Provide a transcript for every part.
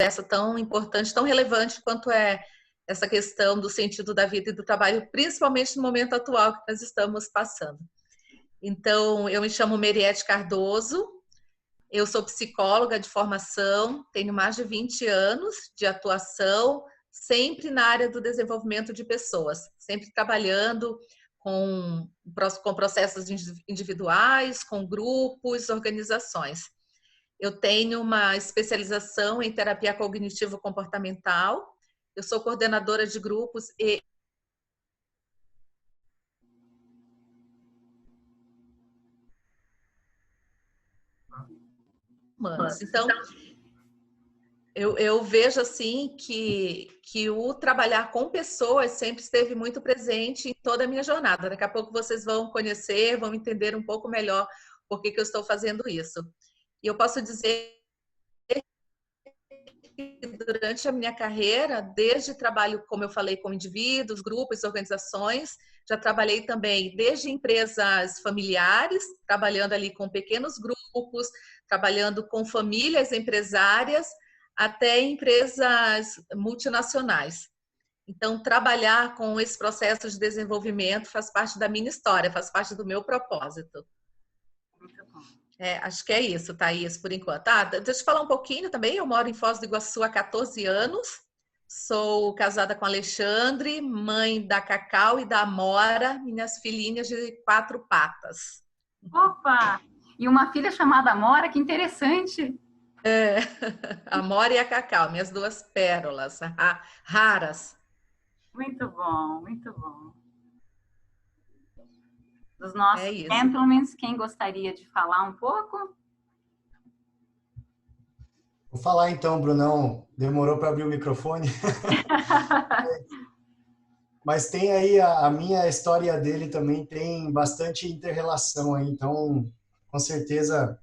conversa tão importante, tão relevante quanto é essa questão do sentido da vida e do trabalho, principalmente no momento atual que nós estamos passando. Então, eu me chamo Meriete Cardoso, eu sou psicóloga de formação, tenho mais de 20 anos de atuação, sempre na área do desenvolvimento de pessoas, sempre trabalhando com processos individuais, com grupos, organizações. Eu tenho uma especialização em terapia cognitivo-comportamental, eu sou coordenadora de grupos e humanos. Então, eu vejo assim que o trabalhar com pessoas sempre esteve muito presente em toda a minha jornada. Daqui a pouco vocês vão conhecer, vão entender um pouco melhor por que eu estou fazendo isso. E eu posso dizer que durante a minha carreira, desde trabalho, como eu falei, com indivíduos, grupos, organizações, já trabalhei também desde empresas familiares, trabalhando ali com pequenos grupos, trabalhando com famílias empresárias, até empresas multinacionais. Então, trabalhar com esse processo de desenvolvimento faz parte da minha história, faz parte do meu propósito. Acho que é isso, Thaís, por enquanto. Deixa eu te falar um pouquinho também. Eu moro em Foz do Iguaçu há 14 anos. Sou casada com Alexandre, mãe da Cacau e da Amora, minhas filhinhas de 4 patas. Opa! E uma filha chamada Amora, que interessante. A Amora e a Cacau, minhas 2 pérolas raras. Muito bom, muito bom. Dos nossos isso. gentlemen, quem gostaria de falar um pouco? Vou falar então, Brunão. Demorou para abrir o microfone. Mas tem aí a minha história dele também tem bastante inter-relação aí, então com certeza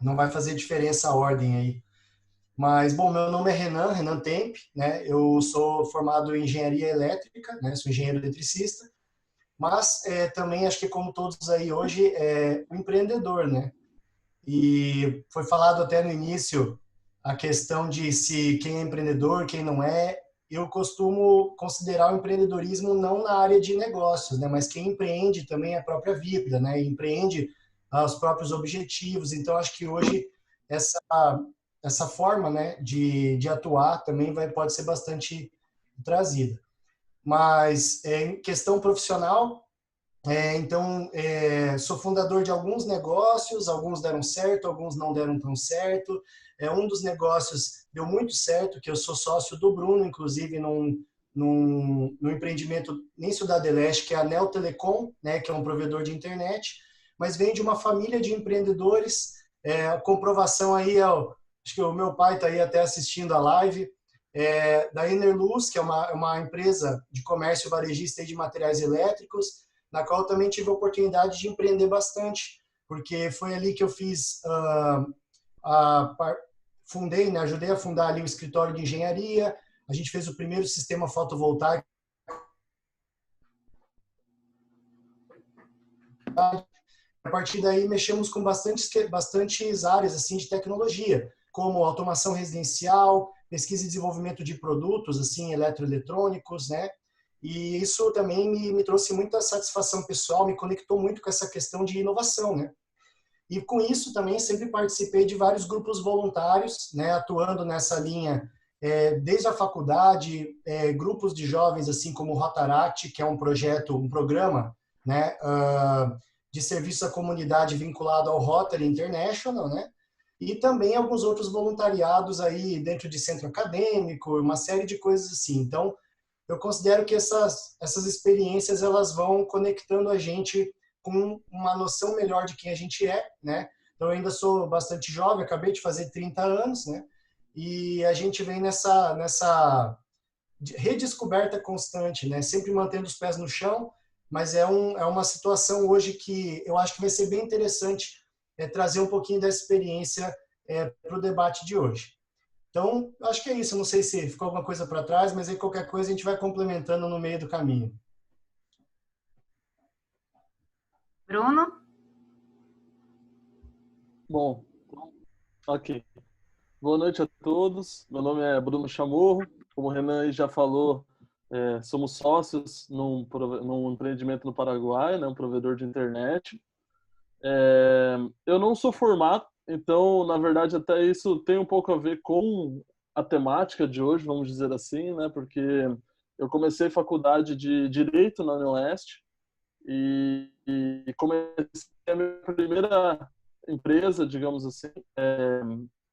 não vai fazer diferença a ordem aí. Mas, bom, meu nome é Renan Temp, né? Eu sou formado em engenharia elétrica, né? Sou engenheiro eletricista, mas também acho que como todos aí hoje, um empreendedor, né? E foi falado até no início a questão de se quem é empreendedor, quem não é. Eu costumo considerar o empreendedorismo não na área de negócios, né? Mas quem empreende também a própria vida, né? Empreende os próprios objetivos. Então, acho que hoje essa forma, né, de atuar também pode ser bastante trazida. Mas em questão profissional, então sou fundador de alguns negócios, alguns deram certo, alguns não deram tão certo. Um dos negócios deu muito certo, que eu sou sócio do Bruno, inclusive num empreendimento em Cidade Leste, que é a Neo Telecom, né, que é um provedor de internet, mas vem de uma família de empreendedores. A comprovação aí acho que o meu pai está aí até assistindo a live, da Enerluz, que é uma empresa de comércio varejista de materiais elétricos, na qual eu também tive a oportunidade de empreender bastante, porque foi ali que eu fiz, fundei, né, ajudei a fundar ali o escritório de engenharia, a gente fez o primeiro sistema fotovoltaico. A partir daí, mexemos com bastantes áreas assim, de tecnologia, como automação residencial, pesquisa e desenvolvimento de produtos assim, eletroeletrônicos, né? E isso também me trouxe muita satisfação pessoal, me conectou muito com essa questão de inovação, né? E com isso também sempre participei de vários grupos voluntários, né, atuando nessa linha desde a faculdade, grupos de jovens assim como o Rotaract, que é um programa, né, de serviço à comunidade vinculado ao Rotary International, né? E também alguns outros voluntariados aí dentro de centro acadêmico, uma série de coisas assim. Então, eu considero que essas experiências elas vão conectando a gente com uma noção melhor de quem a gente é, né? Então, eu ainda sou bastante jovem, acabei de fazer 30 anos, né? E a gente vem nessa redescoberta constante, né? Sempre mantendo os pés no chão, mas é uma situação hoje que eu acho que vai ser bem interessante trazer um pouquinho dessa experiência para o debate de hoje. Então, acho que é isso. Eu não sei se ficou alguma coisa para trás, mas aí qualquer coisa a gente vai complementando no meio do caminho. Bruno? Bom, ok. Boa noite a todos. Meu nome é Bruno Chamorro. Como o Renan aí já falou, somos sócios num empreendimento no Paraguai, né, um provedor de internet. Eu não sou formado, então, na verdade, até isso tem um pouco a ver com a temática de hoje, vamos dizer assim, né, porque eu comecei faculdade de Direito na UniOeste e comecei a minha primeira empresa, digamos assim,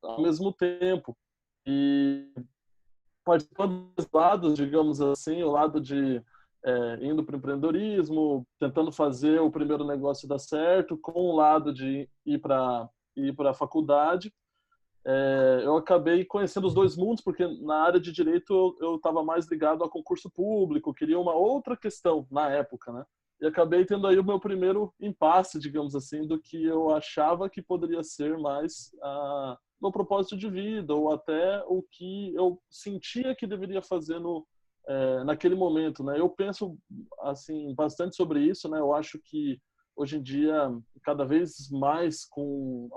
ao mesmo tempo. E participando dos lados, digamos assim, o lado de indo para o empreendedorismo, tentando fazer o primeiro negócio dar certo, com o lado de ir para a faculdade. Eu acabei conhecendo os dois mundos, porque na área de direito eu estava mais ligado a concurso público, queria uma outra questão na época, né? E acabei tendo aí o meu primeiro impasse, digamos assim, do que eu achava que poderia ser mais meu propósito de vida, ou até o que eu sentia que deveria fazer naquele momento, né? Eu penso assim bastante sobre isso, né? Eu acho que hoje em dia, cada vez mais com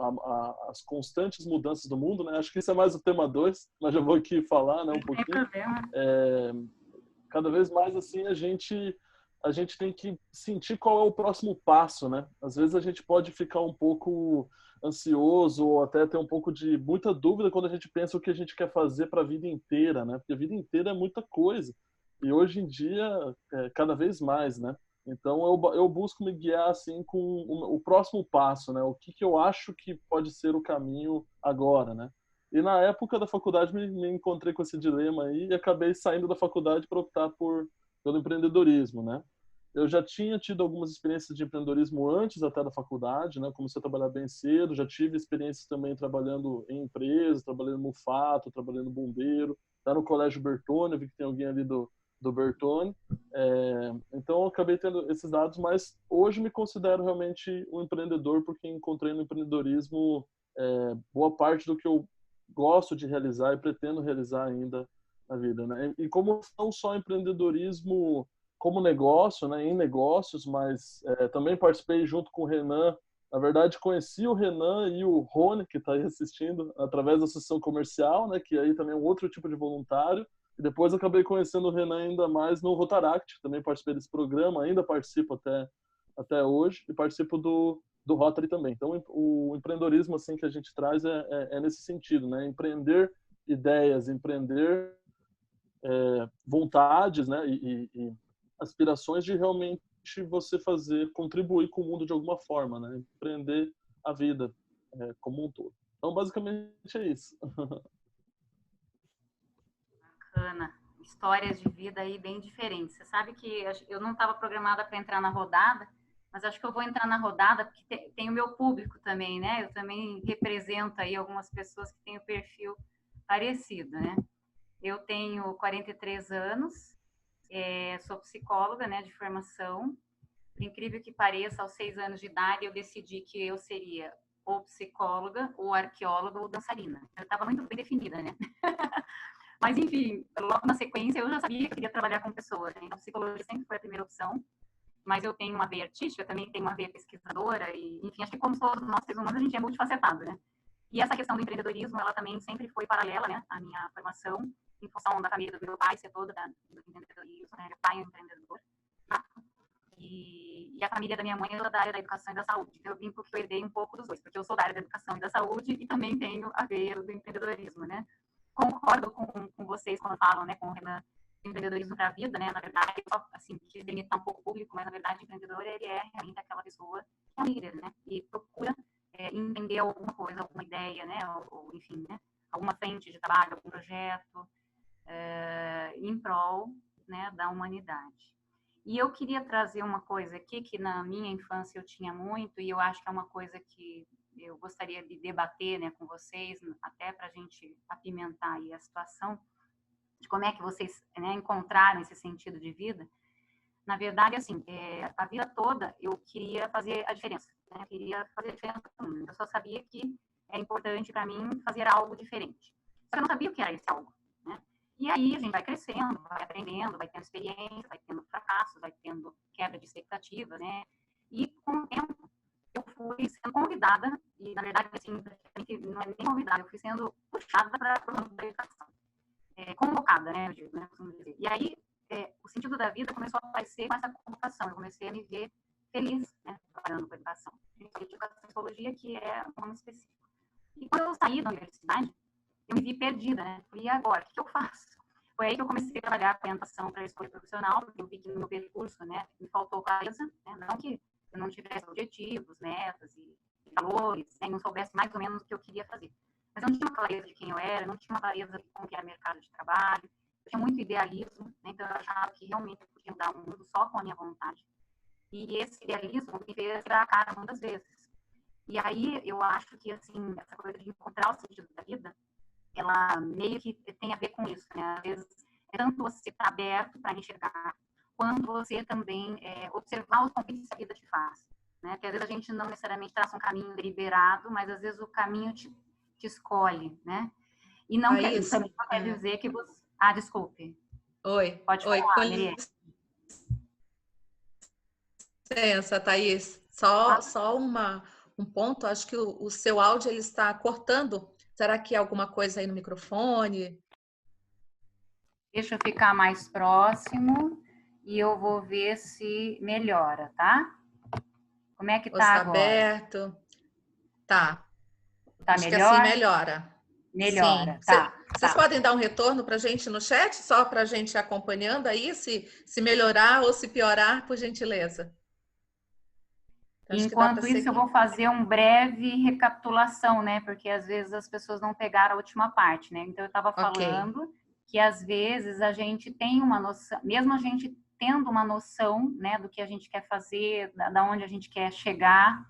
as constantes mudanças do mundo, né? Acho que isso é mais o tema 2, mas já vou aqui falar, né, um Não tem pouquinho. problema. Cada vez mais assim a gente tem que sentir qual é o próximo passo, né? Às vezes a gente pode ficar um pouco ansioso ou até ter um pouco de muita dúvida quando a gente pensa o que a gente quer fazer para a vida inteira, né? Porque a vida inteira é muita coisa. E hoje em dia, cada vez mais, né? Então eu busco me guiar assim com o próximo passo, né? O que eu acho que pode ser o caminho agora, né? E na época da faculdade me encontrei com esse dilema aí e acabei saindo da faculdade para optar pelo empreendedorismo, né? Eu já tinha tido algumas experiências de empreendedorismo antes até da faculdade, né? Comecei a trabalhar bem cedo, já tive experiências também trabalhando em empresas, trabalhando no Fato, trabalhando bombeiro, tá no Colégio Bertone, vi que tem alguém ali do Bertone. Então eu acabei tendo esses dados, mas hoje me considero realmente um empreendedor porque encontrei no empreendedorismo boa parte do que eu gosto de realizar e pretendo realizar ainda na vida, né? E como não só empreendedorismo como negócio, né, em negócios, mas também participei junto com o Renan. Na verdade, conheci o Renan e o Rony, que está aí assistindo, através da associação comercial, né, que aí também é um outro tipo de voluntário. E depois acabei conhecendo o Renan ainda mais no Rotaract, também participei desse programa, ainda participo até hoje, e participo do Rotary também. Então, o empreendedorismo assim que a gente traz é nesse sentido, né? Empreender ideias, empreender vontades, né? E aspirações de realmente você contribuir com o mundo de alguma forma, né? Empreender a vida como um todo. Então, basicamente é isso. Bacana. Histórias de vida aí bem diferentes. Você sabe que eu não estava programada para entrar na rodada, mas acho que eu vou entrar na rodada porque tem o meu público também, né? Eu também represento aí algumas pessoas que têm o perfil parecido, né? Eu tenho 43 anos, sou psicóloga, né, de formação. Por incrível que pareça, aos 6 anos de idade, eu decidi que eu seria ou psicóloga, ou arqueóloga, ou dançarina. Eu estava muito bem definida, né? Mas, enfim, logo na sequência, eu já sabia que eu queria trabalhar com pessoas. Né? Então, psicologia sempre foi a primeira opção. Mas eu tenho uma veia artística, também tenho uma veia pesquisadora. E, enfim, acho que como todos nós seres humanos, a gente é multifacetado, né? E essa questão do empreendedorismo, ela também sempre foi paralela, né? À minha formação, em função da família do meu pai ser toda do empreendedorismo, né? Meu pai é um empreendedor. Tá? E a família da minha mãe é da área da educação e da saúde. Então, eu brinco que eu herdei um pouco dos dois, porque eu sou da área da educação e da saúde e também tenho a veia do empreendedorismo, né? Concordo com vocês quando falam, né, com o Renan, empreendedorismo para a vida, né? Na verdade, assim, que limitar um pouco o público, mas na verdade, o empreendedor, ele é realmente aquela pessoa que é um líder, né? E procura entender alguma coisa, alguma ideia, né? Ou enfim, né? Alguma frente de trabalho, algum projeto em prol, né, da humanidade. E eu queria trazer uma coisa aqui que na minha infância eu tinha muito, e eu acho que é uma coisa que eu gostaria de debater, né, com vocês, até para a gente apimentar aí a situação, de como é que vocês, né, encontraram esse sentido de vida. Na verdade, assim, a vida toda eu queria fazer a diferença, né? Eu queria fazer a diferença no mundo. Eu só sabia que é importante para mim fazer algo diferente. Só que eu não sabia o que era esse algo, né? E aí a gente vai crescendo, vai aprendendo, vai tendo experiência, vai tendo fracassos, vai tendo quebra de expectativa, né? E com o tempo eu fui sendo convidada E, na verdade, assim, não é nem convidada, eu fui sendo puxada para o mundo da educação. Convocada, né, eu digo, né, como dizer. E aí, o sentido da vida começou a aparecer com essa convocação. Eu comecei a me ver feliz, né, trabalhando com educação. Educação e psicologia, que é um nome específico. E quando eu saí da universidade, eu me vi perdida, né? E agora, o que eu faço? Foi aí que eu comecei a trabalhar com orientação para a escolha profissional, porque eu vi que no meu percurso, né, me faltou clareza, né? Não que eu não tivesse objetivos, metas e valores, né, e não soubesse mais ou menos o que eu queria fazer. Mas eu não tinha uma clareza de quem eu era, não tinha uma clareza de como que era o mercado de trabalho, eu tinha muito idealismo, né? Então eu achava que realmente eu podia mudar o mundo só com a minha vontade. E esse idealismo me fez quebrar a cara muitas vezes. E aí eu acho que, assim, essa coisa de encontrar o sentido da vida, ela meio que tem a ver com isso, né? Às vezes, tanto você estar aberto para enxergar, quanto você também observar os convites que a vida te faz, né? Porque às vezes a gente não necessariamente traça um caminho deliberado, mas às vezes o caminho te escolhe, né? E não também não quer dizer que você... Ah, desculpe. Oi. Pode falar, Com licença, Thaís. Só um ponto, acho que o seu áudio ele está cortando. Será que é alguma coisa aí no microfone? Deixa eu ficar mais próximo e eu vou ver se melhora, tá? Como é que tá agora? Aberto. Tá. Tá melhor? Que assim melhora. Melhora, sim. Tá. Vocês podem dar um retorno para a gente no chat, só para a gente ir acompanhando aí, se melhorar ou se piorar, por gentileza. Enquanto isso, eu vou fazer uma breve recapitulação, né? Porque às vezes as pessoas não pegaram a última parte, né? Então, eu estava falando que às vezes a gente tem uma noção, mesmo a gente tendo uma noção, né, do que a gente quer fazer, da onde a gente quer chegar,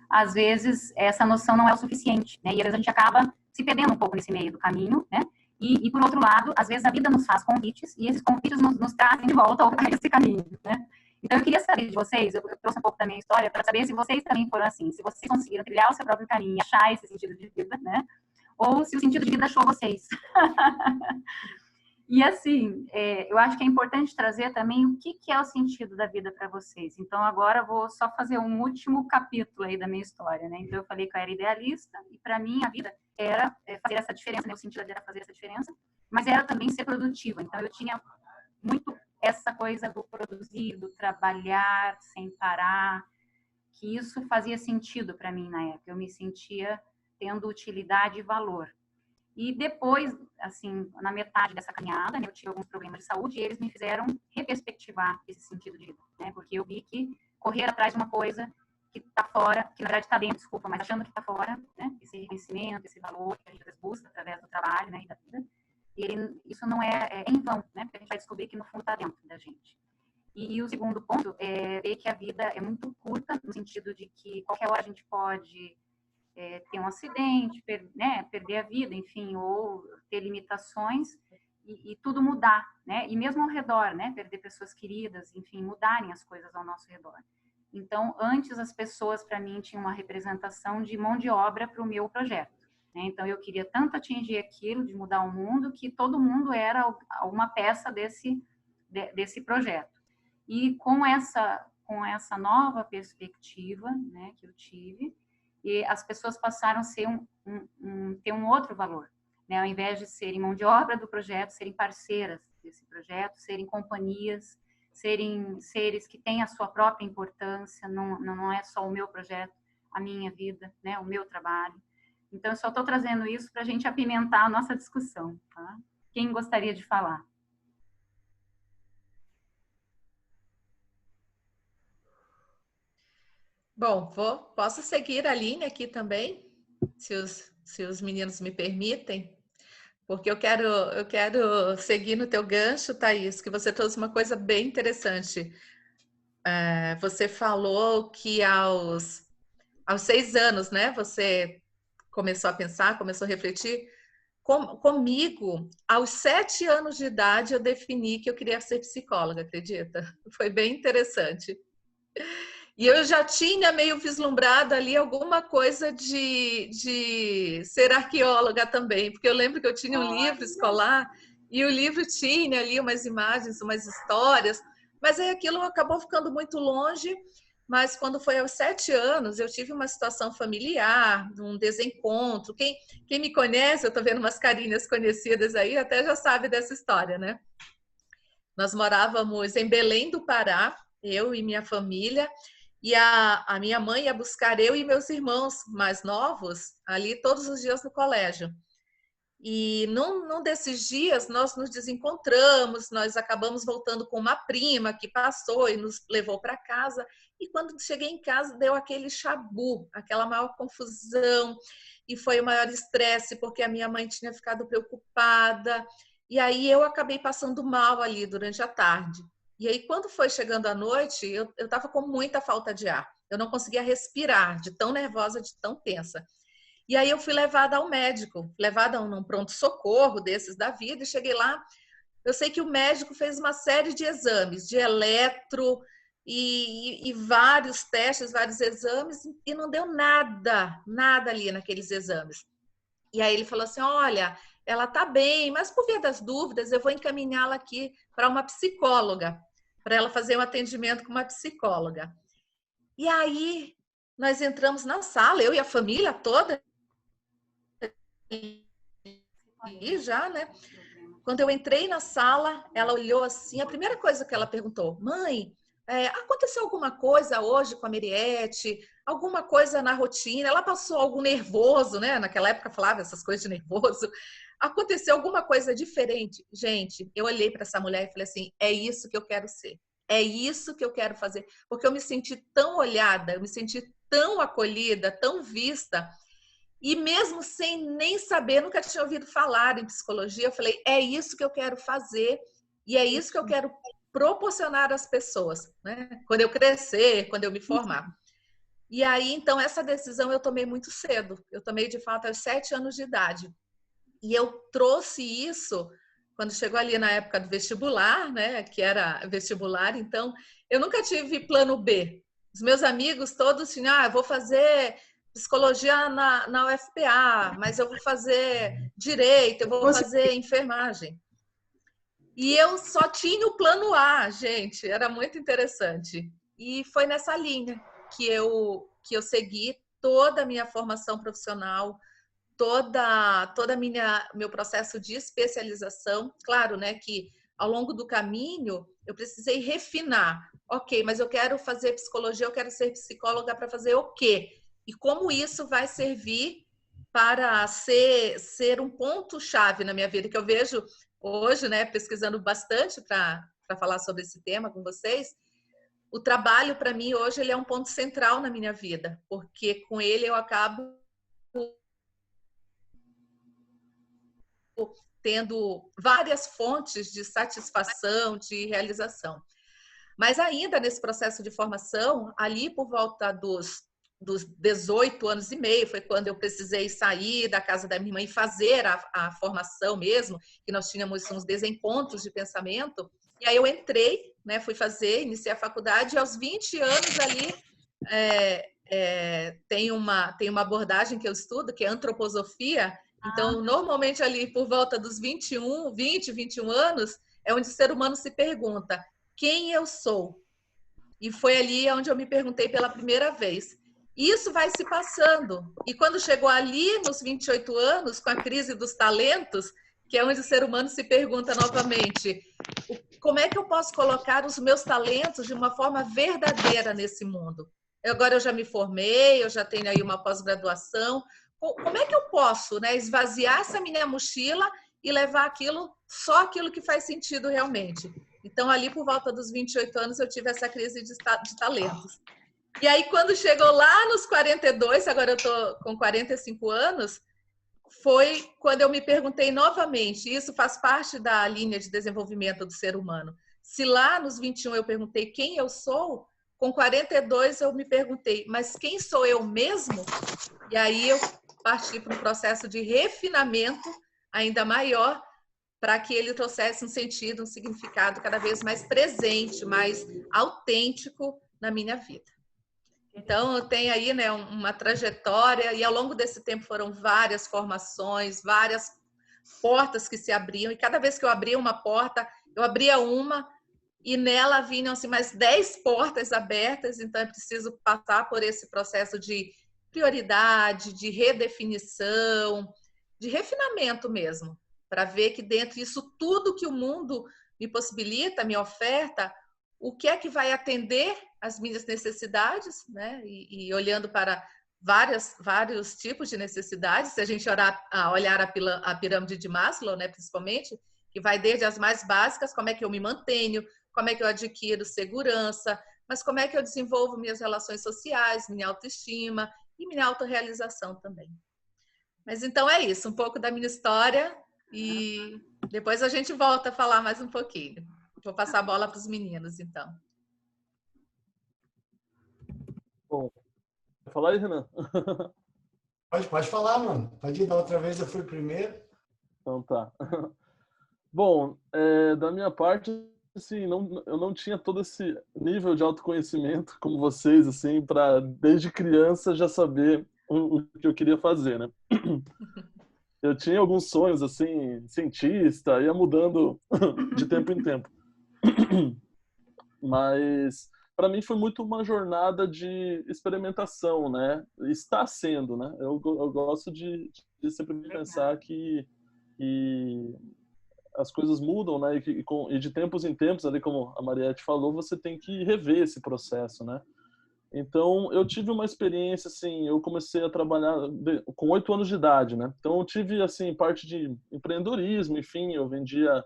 às vezes essa noção não é o suficiente, né? E às vezes a gente acaba se perdendo um pouco nesse meio do caminho, né? E por outro lado, às vezes a vida nos faz convites e esses convites nos trazem de volta a esse caminho, né? Então, eu queria saber de vocês, eu trouxe um pouco da minha história para saber se vocês também foram assim, se vocês conseguiram trilhar o seu próprio caminho, achar esse sentido de vida, né? Ou se o sentido de vida achou vocês. E assim, eu acho que é importante trazer também o que é o sentido da vida para vocês. Então, agora eu vou só fazer um último capítulo aí da minha história, né? Então, eu falei que eu era idealista e para mim a vida era fazer essa diferença, né? O sentido da vida era fazer essa diferença, mas era também ser produtiva. Então, eu tinha muito essa coisa do produzir, do trabalhar sem parar, que isso fazia sentido para mim na época. Eu me sentia tendo utilidade e valor. E depois, assim, na metade dessa caminhada, eu tive alguns problemas de saúde e eles me fizeram reperspectivar esse sentido de vida, né? Porque eu vi que correr atrás de uma coisa que está fora, que na verdade está dentro, desculpa, mas achando que está fora, né? Esse reconhecimento, esse valor que a gente busca através do trabalho, né, e da vida, isso não é em vão, né? Porque a gente vai descobrir que no fundo está dentro da gente. E o segundo ponto é ver que a vida é muito curta, no sentido de que qualquer hora a gente pode ter um acidente, né, perder a vida, enfim, ou ter limitações e tudo mudar, né? E mesmo ao redor, né? Perder pessoas queridas, enfim, mudarem as coisas ao nosso redor. Então, antes as pessoas, para mim, tinham uma representação de mão de obra para o meu projeto. Então, eu queria tanto atingir aquilo, de mudar o mundo, que todo mundo era uma peça desse projeto. E com essa nova perspectiva, né, que eu tive, e as pessoas passaram a ser ter um outro valor. Né? Ao invés de serem mão de obra do projeto, serem parceiras desse projeto, serem companhias, serem seres que têm a sua própria importância, não é só o meu projeto, a minha vida, né, o meu trabalho. Então, eu só estou trazendo isso para a gente apimentar a nossa discussão. Tá? Quem gostaria de falar? Bom, posso seguir a linha aqui também, se os meninos me permitem, porque eu quero seguir no teu gancho, Thaís, que você trouxe uma coisa bem interessante. Você falou que aos 6 anos, né, você começou a pensar, começou a refletir. Comigo, aos 7 anos de idade, eu defini que eu queria ser psicóloga, acredita? Foi bem interessante. E eu já tinha meio vislumbrado ali alguma coisa de ser arqueóloga também, porque eu lembro que eu tinha um livro escolar e o livro tinha ali umas imagens, umas histórias, mas aí aquilo acabou ficando muito longe. mas quando foi aos 7 anos, eu tive uma situação familiar, um desencontro. Quem me conhece, eu estou vendo umas carinhas conhecidas aí, até já sabe dessa história, né? Nós morávamos em Belém do Pará, eu e minha família, e a minha mãe ia buscar eu e meus irmãos mais novos ali todos os dias no colégio. E num desses dias nós nos desencontramos, nós acabamos voltando com uma prima que passou e nos levou para casa. E quando cheguei em casa deu aquele chabu, aquela maior confusão, e foi o maior estresse porque a minha mãe tinha ficado preocupada. E aí eu acabei passando mal ali durante a tarde. E aí quando foi chegando a noite, eu estava com muita falta de ar. Eu não conseguia respirar, de tão nervosa, de tão tensa. E aí eu fui levada ao médico, levada a um pronto-socorro desses da vida, e cheguei lá. Eu sei que o médico fez uma série de exames, de eletro e vários testes, vários exames, e não deu nada ali naqueles exames. E aí ele falou assim, olha, ela tá bem, mas por via das dúvidas, eu vou encaminhá-la aqui para uma psicóloga, para ela fazer um atendimento com uma psicóloga. E aí nós entramos na sala, eu e a família toda, e já, né? Quando eu entrei na sala, ela olhou assim, a primeira coisa que ela perguntou, mãe, aconteceu alguma coisa hoje com a Meriete? Alguma coisa na rotina? Ela passou algum nervoso, né? Naquela época falava essas coisas de nervoso. Aconteceu alguma coisa diferente? Gente, eu olhei para essa mulher e falei assim, é isso que eu quero ser. É isso que eu quero fazer. Porque eu me senti tão olhada, eu me senti tão acolhida, tão vista. E mesmo sem nem saber, nunca tinha ouvido falar em psicologia, eu falei, é isso que eu quero fazer e é isso que eu quero proporcionar às pessoas, né? Quando eu crescer, quando eu me formar. E aí, então, essa decisão eu tomei muito cedo. Eu tomei, de fato, aos 7 anos de idade. E eu trouxe isso quando chegou ali na época do vestibular, né? Que era vestibular, então, eu nunca tive plano B. Os meus amigos todos tinham, eu vou fazer psicologia na UFPA, mas eu vou fazer direito, eu vou fazer enfermagem. E eu só tinha o plano A, gente, era muito interessante. E foi nessa linha que eu segui toda a minha formação profissional, toda meu processo de especialização. Claro, né, que ao longo do caminho eu precisei refinar. Ok, mas eu quero fazer psicologia, eu quero ser psicóloga para fazer o quê? E como isso vai servir para ser um ponto-chave na minha vida, que eu vejo hoje, né, pesquisando bastante para falar sobre esse tema com vocês. O trabalho, para mim, hoje, ele é um ponto central na minha vida, porque com ele eu acabo tendo várias fontes de satisfação, de realização. Mas ainda nesse processo de formação, ali por volta dos 18 anos e meio, foi quando eu precisei sair da casa da minha irmã e fazer a formação mesmo, que nós tínhamos uns desencontros de pensamento. E aí eu entrei, né, fui fazer, iniciei a faculdade, e aos 20 anos ali tem uma abordagem que eu estudo, que é antroposofia. Então, normalmente ali por volta dos 20, 21 anos, é onde o ser humano se pergunta, quem eu sou? E foi ali onde eu me perguntei pela primeira vez. Isso vai se passando. E quando chegou ali, nos 28 anos, com a crise dos talentos, que é onde o ser humano se pergunta novamente, como é que eu posso colocar os meus talentos de uma forma verdadeira nesse mundo? Agora eu já me formei, eu já tenho aí uma pós-graduação. Como é que eu posso, né, esvaziar essa minha mochila e levar só aquilo que faz sentido realmente? Então, ali por volta dos 28 anos, eu tive essa crise de talentos. E aí, quando chegou lá nos 42, agora eu estou com 45 anos, foi quando eu me perguntei novamente, isso faz parte da linha de desenvolvimento do ser humano. Se lá nos 21 eu perguntei quem eu sou, com 42 eu me perguntei, mas quem sou eu mesmo? E aí eu parti para um processo de refinamento ainda maior, para que ele trouxesse um sentido, um significado cada vez mais presente, mais autêntico na minha vida. Então, eu tenho aí, né, uma trajetória, e ao longo desse tempo foram várias formações, várias portas que se abriam, e cada vez que eu abria uma porta, eu abria uma e nela vinham assim, mais 10 portas abertas, então é preciso passar por esse processo de prioridade, de redefinição, de refinamento mesmo, para ver que dentro disso tudo que o mundo me possibilita, me oferta, o que é que vai atender às minhas necessidades, né? E olhando para vários tipos de necessidades, se a gente olhar a pirâmide de Maslow, né, principalmente, que vai desde as mais básicas, como é que eu me mantenho, como é que eu adquiro segurança, mas como é que eu desenvolvo minhas relações sociais, minha autoestima e minha autorrealização também. Mas então é isso, um pouco da minha história e depois a gente volta a falar mais um pouquinho. Vou passar a bola para os meninos, então. Bom, vai falar aí, Renan? Pode falar, mano. Pode ir, da outra vez eu fui primeiro. Então tá. Bom, da minha parte, assim, eu não tinha todo esse nível de autoconhecimento como vocês, assim, para desde criança já saber o que eu queria fazer, né? Eu tinha alguns sonhos, assim, cientista, ia mudando de tempo em tempo. Mas para mim foi muito uma jornada de experimentação, né? Está sendo, né? Eu gosto de sempre pensar que as coisas mudam, né? E de tempos em tempos, ali como a Mariette falou, você tem que rever esse processo, né? Então, eu tive uma experiência, assim, eu comecei a trabalhar com 8 anos de idade, né? Então, eu tive, assim, parte de empreendedorismo, enfim, eu vendia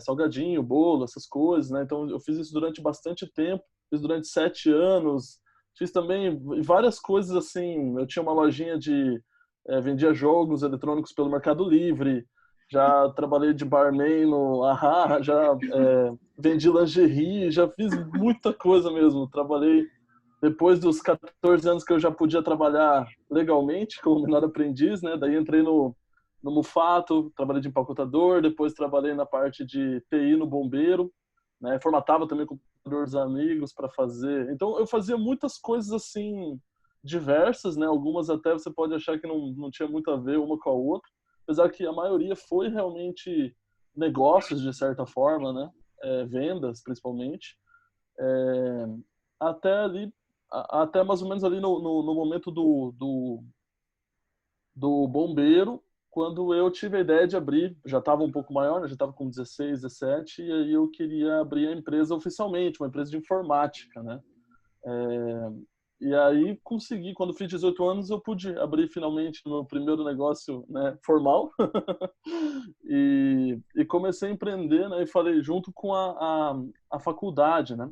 salgadinho, bolo, essas coisas, né? Então, eu fiz isso durante bastante tempo, fiz durante 7 anos, fiz também várias coisas, assim, eu tinha uma lojinha vendia jogos eletrônicos pelo Mercado Livre, já trabalhei de barman no Ahá, já vendi lingerie, já fiz muita coisa mesmo, trabalhei depois dos 14 anos que eu já podia trabalhar legalmente como menor aprendiz, né? Daí entrei no Mufato, trabalhei de empacotador, depois trabalhei na parte de TI no bombeiro, né? Formatava também com computadores amigos para fazer. Então eu fazia muitas coisas assim diversas, né? Algumas até você pode achar que não tinha muito a ver uma com a outra, apesar que a maioria foi realmente negócios de certa forma, né? Vendas principalmente. Até mais ou menos ali no momento do bombeiro, quando eu tive a ideia de abrir, já estava um pouco maior, né? Já estava com 16, 17, e aí eu queria abrir a empresa oficialmente, uma empresa de informática, né? E aí consegui, quando fiz 18 anos, eu pude abrir finalmente o meu primeiro negócio, né, formal. e comecei a empreender, né? E falei junto com a faculdade, né?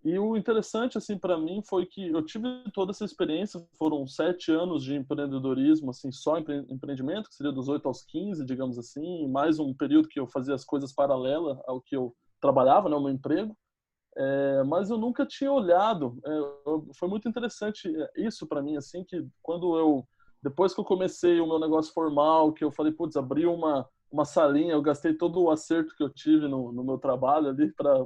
E o interessante, assim, para mim foi que eu tive toda essa experiência, foram 7 anos de empreendedorismo, assim, só empreendimento, que seria dos 8 aos 15, digamos assim, mais um período que eu fazia as coisas paralelas ao que eu trabalhava, né, o meu emprego, mas eu nunca tinha olhado, foi muito interessante isso para mim, assim, que depois que eu comecei o meu negócio formal, que eu falei, putz, abri uma salinha, eu gastei todo o acerto que eu tive no meu trabalho ali para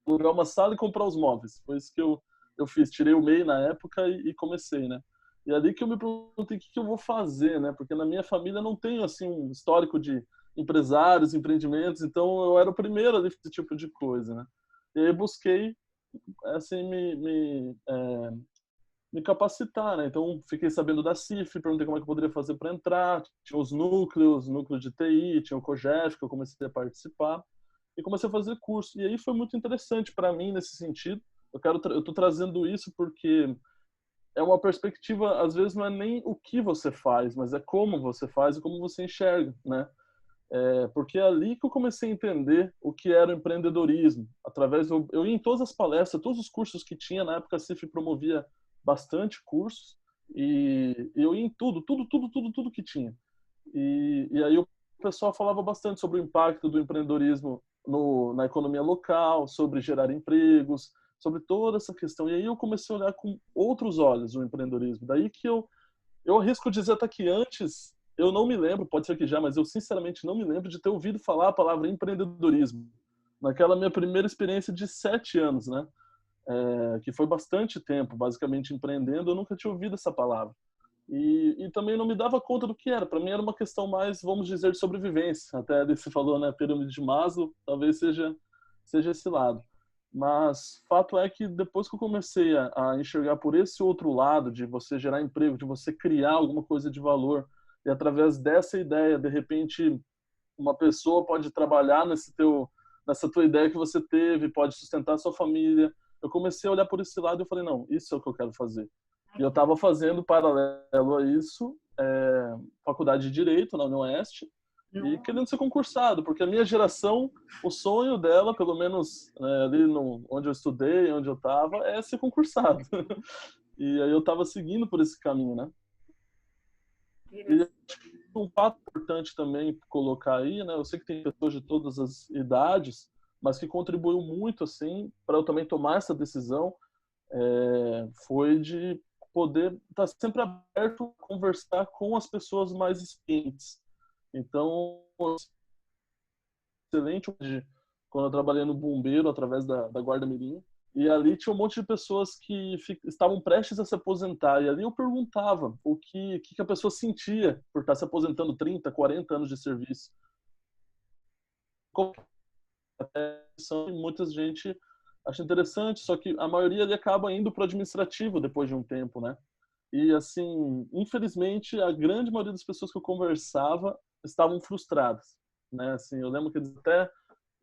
alugar uma sala e comprar os móveis. Foi isso que eu fiz. Tirei o MEI na época e comecei, né? E ali que eu me perguntei o que eu vou fazer, né? Porque na minha família não tem, assim, um histórico de empresários, empreendimentos, então eu era o primeiro ali desse tipo de coisa, né? E aí busquei, assim, me capacitar, né? Então, fiquei sabendo da CIF, perguntei como é que eu poderia fazer para entrar, tinha os núcleos, núcleo de TI, tinha o COGEF, que eu comecei a participar, e comecei a fazer curso. E aí foi muito interessante para mim nesse sentido. Eu tô trazendo isso porque é uma perspectiva, às vezes não é nem o que você faz, mas é como você faz e como você enxerga, né? Porque é ali que eu comecei a entender o que era o empreendedorismo. Eu ia em todas as palestras, todos os cursos que tinha, na época a CIF promovia bastante cursos, e eu ia em tudo que tinha. E aí o pessoal falava bastante sobre o impacto do empreendedorismo na economia local, sobre gerar empregos, sobre toda essa questão. E aí eu comecei a olhar com outros olhos o empreendedorismo. Daí que eu arrisco dizer até que antes, eu não me lembro, pode ser que já, mas eu sinceramente não me lembro de ter ouvido falar a palavra empreendedorismo. Naquela minha primeira experiência de 7 anos, né? Que foi bastante tempo, basicamente empreendendo, eu nunca tinha ouvido essa palavra. E também não me dava conta do que era. Para mim era uma questão mais, vamos dizer, de sobrevivência. Até ali você falou, né, pirâmide de Maslow, talvez seja esse lado. Mas fato é que depois que eu comecei a enxergar por esse outro lado, de você gerar emprego, de você criar alguma coisa de valor, e através dessa ideia, de repente, uma pessoa pode trabalhar nessa tua ideia que você teve, pode sustentar a sua família. Eu comecei a olhar por esse lado e eu falei, não, isso é o que eu quero fazer. E eu estava fazendo, paralelo a isso, faculdade de Direito na Unioeste, e querendo ser concursado, porque a minha geração, o sonho dela, pelo menos ali onde eu estudei, onde eu estava, é ser concursado. E aí eu estava seguindo por esse caminho, né? E um fato importante também colocar aí, né? Eu sei que tem pessoas de todas as idades, mas que contribuiu muito, assim, para eu também tomar essa decisão, foi de poder estar sempre aberto a conversar com as pessoas mais experientes. Então, excelente, quando eu trabalhei no Bombeiro, através da Guarda Mirim, e ali tinha um monte de pessoas que estavam prestes a se aposentar, e ali eu perguntava o que a pessoa sentia por estar se aposentando 30, 40 anos de serviço. Muita gente acha interessante, só que a maioria ali acaba indo para o administrativo depois de um tempo, né? E, assim, infelizmente, a grande maioria das pessoas que eu conversava estavam frustradas, né? Assim, eu lembro que eles até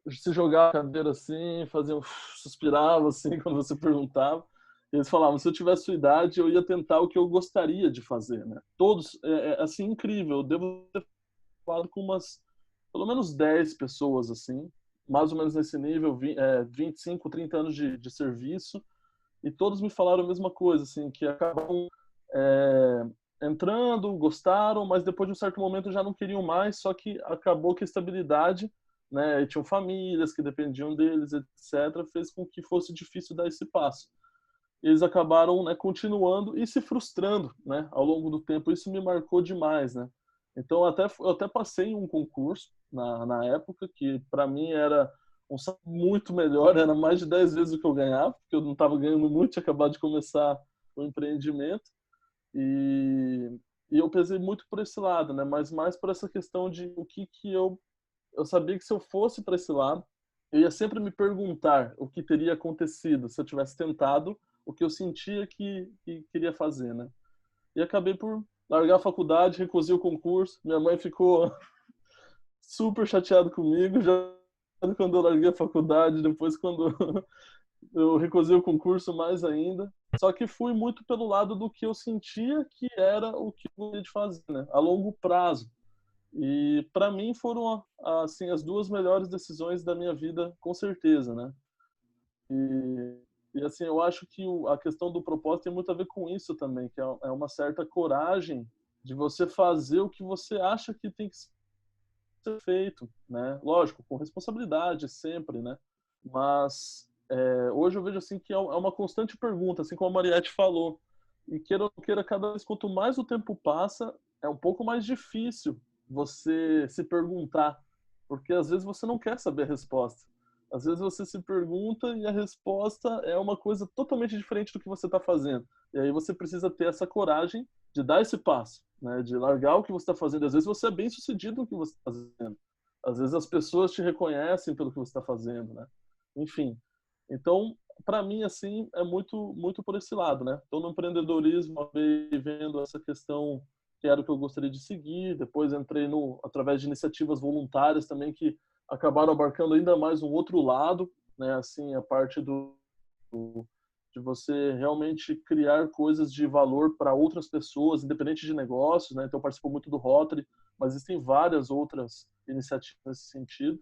se jogavam na cadeira assim, faziam, suspiravam assim quando você perguntava. Eles falavam, se eu tivesse sua idade, eu ia tentar o que eu gostaria de fazer, né? Todos, assim, incrível. Eu devo ter falado com pelo menos 10 pessoas, assim, mais ou menos nesse nível, 25, 30 anos de serviço, e todos me falaram a mesma coisa, assim, que acabam entrando, gostaram, mas depois de um certo momento já não queriam mais, só que acabou que a estabilidade, né, e tinham famílias que dependiam deles, etc., fez com que fosse difícil dar esse passo. Eles acabaram, né, continuando e se frustrando, né, ao longo do tempo. Isso me marcou demais, né. Então eu até passei em um concurso na época que para mim era um salário muito melhor, era mais de 10 vezes o que eu ganhava, porque eu não estava ganhando muito, tinha acabado de começar o empreendimento. E eu pesei muito por esse lado, né? Mas mais por essa questão de o que eu sabia que se eu fosse para esse lado, eu ia sempre me perguntar o que teria acontecido se eu tivesse tentado o que eu sentia que queria fazer, né? E acabei por largar a faculdade, recusei o concurso. Minha mãe ficou super chateada comigo já quando eu larguei a faculdade, depois quando eu recusei o concurso mais ainda. Só que fui muito pelo lado do que eu sentia que era o que eu gostaria de fazer, né? A longo prazo. E para mim foram assim as duas melhores decisões da minha vida, com certeza, né? E assim, eu acho que a questão do propósito tem muito a ver com isso também, que é uma certa coragem de você fazer o que você acha que tem que ser feito, né? Lógico, com responsabilidade sempre, né? Mas hoje eu vejo assim que é uma constante pergunta, assim como a Mariette falou. E queira ou não queira, cada vez quanto mais o tempo passa, é um pouco mais difícil você se perguntar, porque às vezes você não quer saber a resposta. Às vezes você se pergunta e a resposta é uma coisa totalmente diferente do que você está fazendo. E aí você precisa ter essa coragem de dar esse passo, né? De largar o que você está fazendo. Às vezes você é bem sucedido no que você está fazendo. Às vezes as pessoas te reconhecem pelo que você está fazendo, né? Enfim. Então, para mim, assim, é muito, muito por esse lado, né? Então, no empreendedorismo, acabei vendo essa questão que era o que eu gostaria de seguir. Depois entrei através de iniciativas voluntárias também que acabaram abarcando ainda mais um outro lado, né? Assim, a parte de você realmente criar coisas de valor para outras pessoas, independente de negócios, né? Então, participo muito do Rotary, mas existem várias outras iniciativas nesse sentido.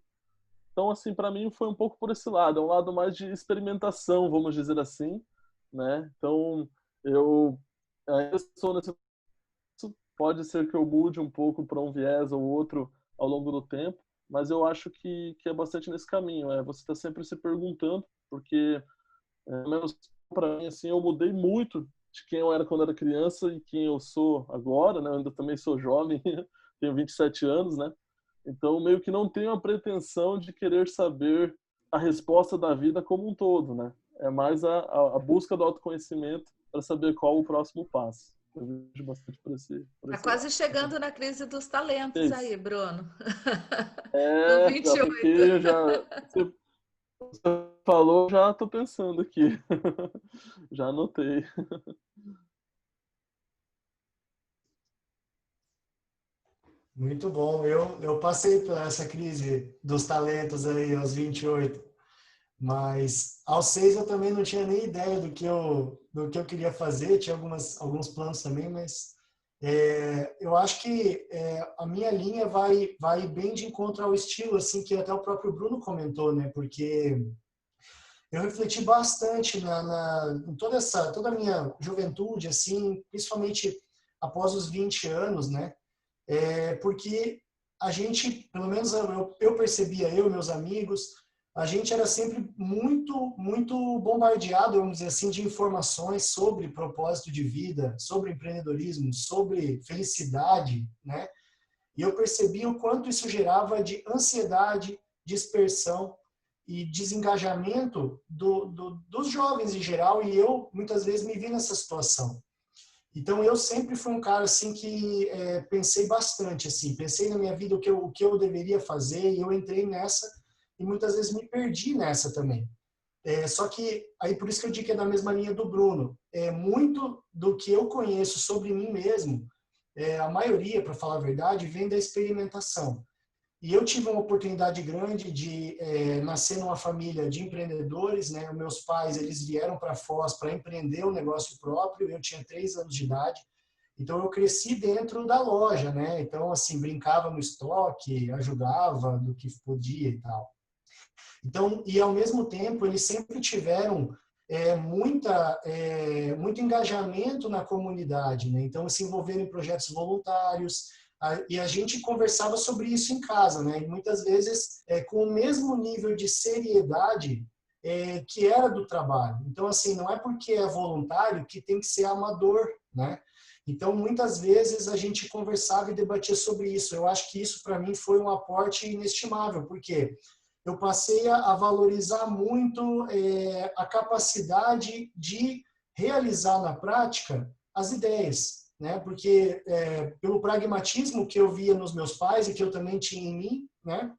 Então, assim, para mim foi um pouco por esse lado, é um lado mais de experimentação, vamos dizer assim, né? Então, eu ainda estou nesse, pode ser que eu mude um pouco para um viés ou outro ao longo do tempo, mas eu acho que é bastante nesse caminho, você está sempre se perguntando, porque, pelo menos para mim, assim, eu mudei muito de quem eu era quando era criança e quem eu sou agora, né? Eu ainda também sou jovem, tenho 27 anos, né? Então, meio que não tenho a pretensão de querer saber a resposta da vida como um todo, né? É mais a busca do autoconhecimento para saber qual o próximo passo. Eu vejo bastante por esse Tá quase chegando na crise dos talentos isso. aí, Bruno. Com É, já 28. fiquei, você falou, já tô pensando aqui. Já anotei. Muito bom. Eu passei por essa crise dos talentos aí aos 28, mas aos 6 eu também não tinha nem ideia do que eu queria fazer, tinha alguns planos também, mas eu acho que a minha linha vai bem de encontro ao estilo, assim, que até o próprio Bruno comentou, né? Porque eu refleti bastante em toda a minha juventude, assim, principalmente após os 20 anos, né? Porque a gente, pelo menos eu percebia, eu e meus amigos, a gente era sempre muito, muito bombardeado, vamos dizer assim, de informações sobre propósito de vida, sobre empreendedorismo, sobre felicidade, né? E eu percebi o quanto isso gerava de ansiedade, dispersão e desengajamento dos jovens em geral, e eu muitas vezes me vi nessa situação. Então eu sempre fui um cara assim que pensei bastante, assim, pensei na minha vida o que eu deveria fazer, e eu entrei nessa e muitas vezes me perdi nessa também. Só que aí por isso que eu digo que é da mesma linha do Bruno. Muito do que eu conheço sobre mim mesmo, a maioria, para falar a verdade, vem da experimentação. E eu tive uma oportunidade grande de nascer numa família de empreendedores, né? Meus pais, eles vieram para Foz para empreender um negócio próprio. Eu tinha 3 anos de idade. Então, eu cresci dentro da loja, né? Então, assim, brincava no estoque, ajudava do que podia e tal. Então, e ao mesmo tempo, eles sempre tiveram muito engajamento na comunidade, né? Então, se envolveram em projetos voluntários, e a gente conversava sobre isso em casa, né? E muitas vezes com o mesmo nível de seriedade que era do trabalho. Então, assim, não é porque é voluntário que tem que ser amador, né? Então, muitas vezes a gente conversava e debatia sobre isso. Eu acho que isso, para mim, foi um aporte inestimável, porque eu passei a valorizar muito a capacidade de realizar na prática as ideias, né? Porque pelo pragmatismo que eu via nos meus pais e que eu também tinha em mim, né?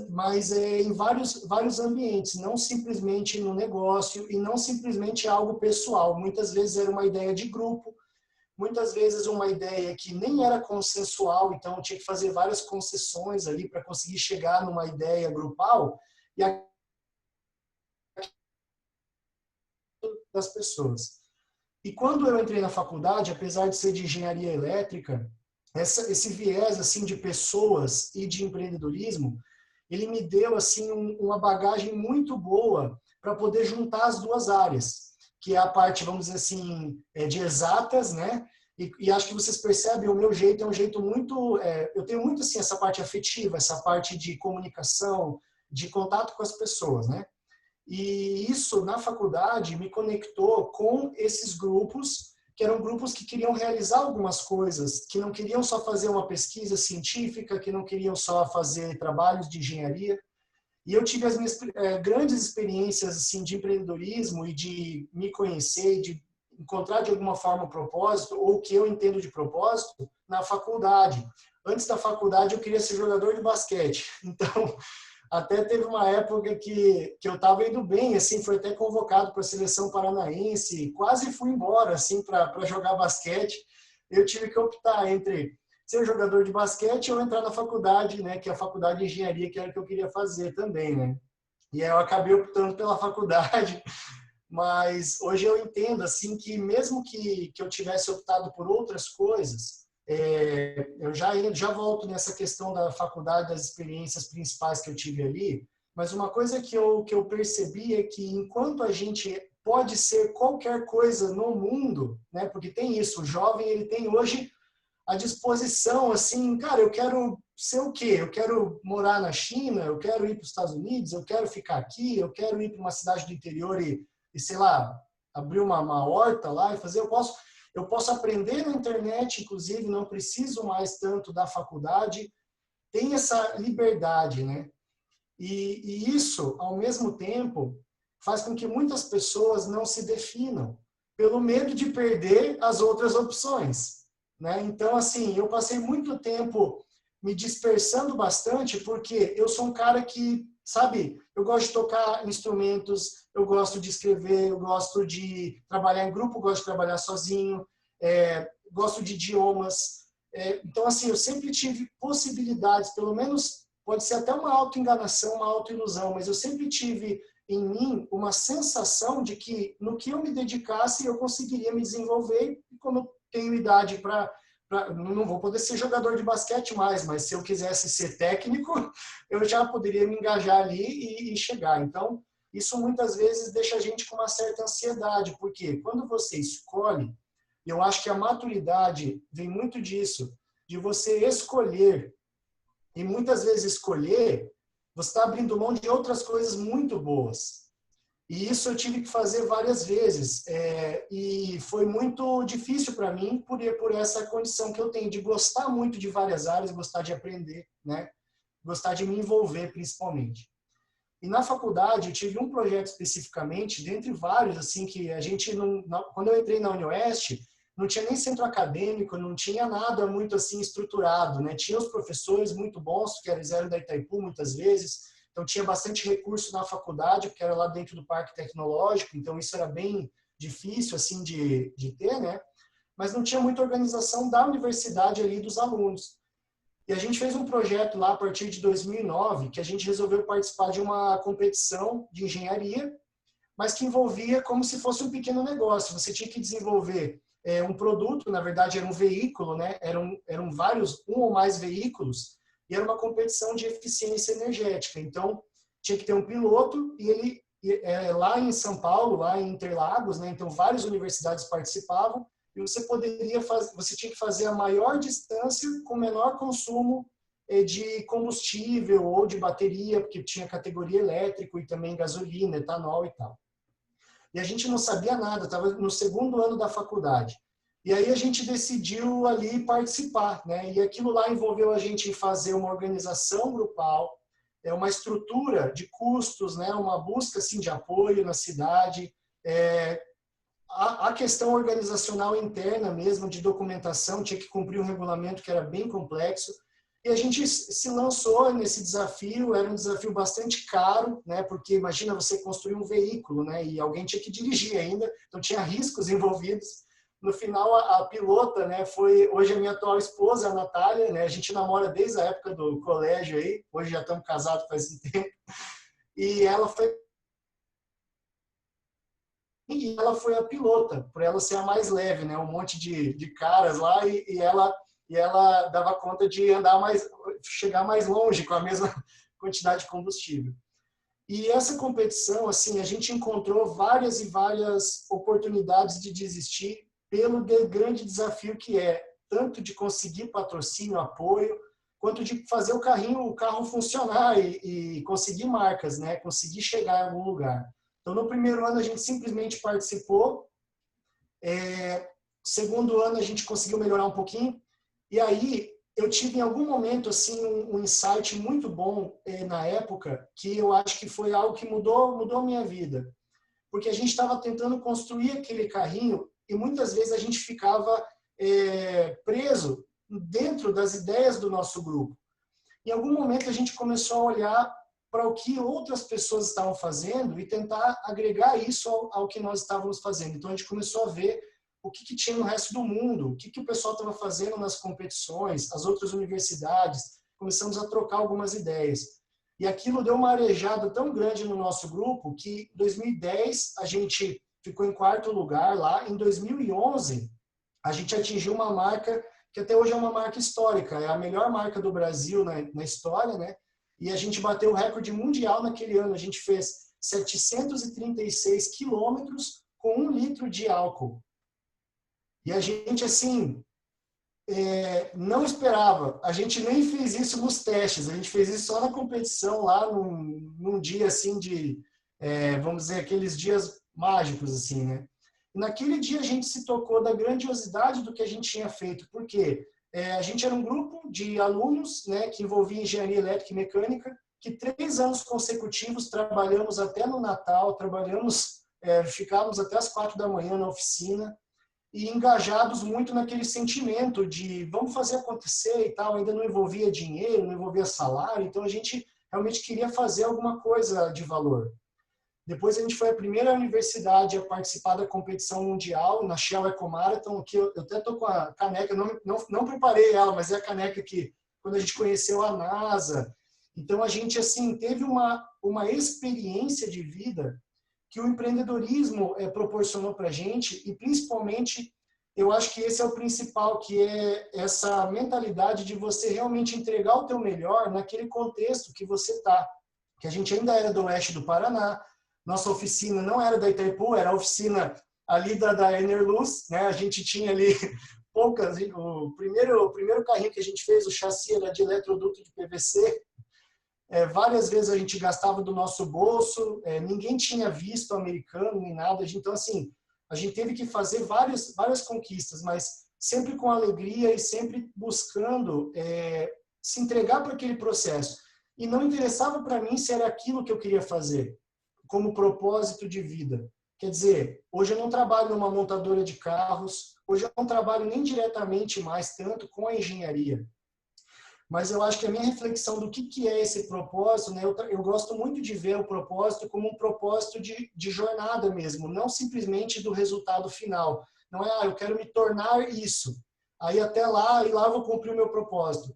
Mas em vários ambientes, não simplesmente no negócio e não simplesmente algo pessoal. Muitas vezes era uma ideia de grupo, muitas vezes uma ideia que nem era consensual, então tinha que fazer várias concessões ali para conseguir chegar numa ideia grupal e das pessoas. E quando eu entrei na faculdade, apesar de ser de engenharia elétrica, esse viés assim de pessoas e de empreendedorismo, ele me deu assim uma bagagem muito boa para poder juntar as duas áreas, que é a parte, vamos dizer assim, de exatas, né? E acho que vocês percebem, o meu jeito é um jeito muito... eu tenho muito, assim, essa parte afetiva, essa parte de comunicação, de contato com as pessoas, né? E isso, na faculdade, me conectou com esses grupos, que eram grupos que queriam realizar algumas coisas, que não queriam só fazer uma pesquisa científica, que não queriam só fazer trabalhos de engenharia. E eu tive as minhas grandes experiências assim, de empreendedorismo e de me conhecer, de encontrar de alguma forma um propósito, ou o que eu entendo de propósito, na faculdade. Antes da faculdade, eu queria ser jogador de basquete. Então, até teve uma época que eu estava indo bem, assim, foi até convocado para a seleção paranaense, quase fui embora, assim, para jogar basquete. Eu tive que optar entre ser jogador de basquete ou entrar na faculdade, né, que é a faculdade de engenharia, que era o que eu queria fazer também, né. E aí eu acabei optando pela faculdade, mas hoje eu entendo, assim, que mesmo que eu tivesse optado por outras coisas, eu já volto nessa questão da faculdade, das experiências principais que eu tive ali, mas uma coisa que eu percebi é que enquanto a gente pode ser qualquer coisa no mundo, né, porque tem isso, o jovem ele tem hoje a disposição, assim, cara, eu quero ser o quê? Eu quero morar na China, eu quero ir para os Estados Unidos, eu quero ficar aqui, eu quero ir para uma cidade do interior sei lá, abrir uma horta lá e fazer, eu posso aprender na internet, inclusive, não preciso mais tanto da faculdade, tem essa liberdade, né? E isso, ao mesmo tempo, faz com que muitas pessoas não se definam, pelo medo de perder as outras opções, né? Então, assim, eu passei muito tempo me dispersando bastante, porque eu sou um cara que, sabe, eu gosto de tocar instrumentos, eu gosto de escrever, eu gosto de trabalhar em grupo, gosto de trabalhar sozinho, gosto de idiomas. Então, assim, eu sempre tive possibilidades, pelo menos, pode ser até uma autoenganação, uma autoilusão, mas eu sempre tive em mim uma sensação de que no que eu me dedicasse eu conseguiria me desenvolver, e como eu tenho idade para não vou poder ser jogador de basquete mais, mas se eu quisesse ser técnico, eu já poderia me engajar ali e chegar. Então, isso muitas vezes deixa a gente com uma certa ansiedade, porque quando você escolhe, eu acho que a maturidade vem muito disso, de você escolher, e muitas vezes escolher, você está abrindo mão de outras coisas muito boas. E isso eu tive que fazer várias vezes. E foi muito difícil para mim por essa condição que eu tenho de gostar muito de várias áreas, gostar de aprender, né? Gostar de me envolver, principalmente. E na faculdade eu tive um projeto especificamente, dentre vários, assim, que a gente não... Quando eu entrei na UniOeste, não tinha nem centro acadêmico, não tinha nada muito assim estruturado, né? Tinha os professores muito bons, que eles eram da Itaipu muitas vezes, então tinha bastante recurso na faculdade, porque era lá dentro do Parque Tecnológico, então isso era bem difícil assim de ter, né? Mas não tinha muita organização da universidade ali dos alunos. E a gente fez um projeto lá a partir de 2009, que a gente resolveu participar de uma competição de engenharia, mas que envolvia como se fosse um pequeno negócio. Você tinha que desenvolver um produto, na verdade era um veículo, né? Eram vários, um ou mais veículos, e era uma competição de eficiência energética. Então, tinha que ter um piloto, e ele, lá em São Paulo, lá em Interlagos, né? Então, várias universidades participavam, e você tinha que fazer a maior distância com o menor consumo de combustível ou de bateria, porque tinha categoria elétrico e também gasolina, etanol e tal. E a gente não sabia nada, estava no segundo ano da faculdade. E aí a gente decidiu ali participar, né? E aquilo lá envolveu a gente em fazer uma organização grupal, uma estrutura de custos, né? Uma busca assim de apoio na cidade, a questão organizacional interna mesmo, de documentação, tinha que cumprir um regulamento que era bem complexo. E a gente se lançou nesse desafio, era um desafio bastante caro, né? Porque imagina você construir um veículo, né? E alguém tinha que dirigir ainda, então tinha riscos envolvidos. No final, a pilota, né, foi hoje a minha atual esposa, a Natália, né? A gente namora desde a época do colégio aí, hoje já estamos casados faz um tempo. E ela foi a pilota, por ela ser a mais leve, né? Um monte de caras lá e ela dava conta de chegar mais longe com a mesma quantidade de combustível. E essa competição, assim, a gente encontrou várias e várias oportunidades de desistir pelo grande desafio que é tanto de conseguir patrocínio, apoio, quanto de fazer o carro funcionar e conseguir marcas, né? Conseguir chegar em algum lugar. Então, no primeiro ano a gente simplesmente participou. Segundo ano a gente conseguiu melhorar um pouquinho. E aí, eu tive em algum momento assim um insight muito bom na época, que eu acho que foi algo que mudou a minha vida. Porque a gente estava tentando construir aquele carrinho e muitas vezes a gente ficava preso dentro das ideias do nosso grupo. Em algum momento a gente começou a olhar para o que outras pessoas estavam fazendo e tentar agregar isso ao que nós estávamos fazendo. Então a gente começou a ver o que tinha no resto do mundo, o que o pessoal estava fazendo nas competições, as outras universidades. Começamos a trocar algumas ideias. E aquilo deu uma arejada tão grande no nosso grupo que em 2010 a gente ficou em quarto lugar lá. Em 2011 a gente atingiu uma marca que até hoje é uma marca histórica, é a melhor marca do Brasil na história, né? E a gente bateu o recorde mundial naquele ano. A gente fez 736 quilômetros com 1 litro de álcool. E a gente, assim, não esperava. A gente nem fez isso nos testes. A gente fez isso só na competição, lá num dia, assim, vamos dizer, aqueles dias mágicos, assim, né? E naquele dia a gente se tocou da grandiosidade do que a gente tinha feito. Por quê? A gente era um grupo de alunos, né, que envolvia engenharia elétrica e mecânica, que 3 anos consecutivos trabalhamos até no Natal, trabalhamos ficávamos até as 4 da manhã na oficina e engajados muito naquele sentimento de vamos fazer acontecer e tal. Ainda não envolvia dinheiro, não envolvia salário, então a gente realmente queria fazer alguma coisa de valor. Depois a gente foi a primeira universidade a participar da competição mundial na Shell Eco Marathon, que eu até estou com a caneca, não preparei ela, mas é a caneca que quando a gente conheceu a NASA. Então a gente assim teve uma experiência de vida que o empreendedorismo proporcionou para a gente, e principalmente eu acho que esse é o principal, que é essa mentalidade de você realmente entregar o teu melhor naquele contexto que você está. Que a gente ainda era do oeste do Paraná, nossa oficina não era da Itaipu, era a oficina ali da Enerluz, né? A gente tinha ali poucas, o primeiro carrinho que a gente fez, o chassi era de eletroduto de PVC, várias vezes a gente gastava do nosso bolso, ninguém tinha visto americano nem nada, então assim, a gente teve que fazer várias conquistas, mas sempre com alegria e sempre buscando se entregar para aquele processo. E não interessava para mim se era aquilo que eu queria fazer, como propósito de vida. Quer dizer, hoje eu não trabalho numa montadora de carros, hoje eu não trabalho nem diretamente mais tanto com a engenharia. Mas eu acho que a minha reflexão do que é esse propósito, né? Eu gosto muito de ver o propósito como um propósito de jornada mesmo, não simplesmente do resultado final. Não é, eu quero me tornar isso. Aí até lá, e lá eu vou cumprir o meu propósito.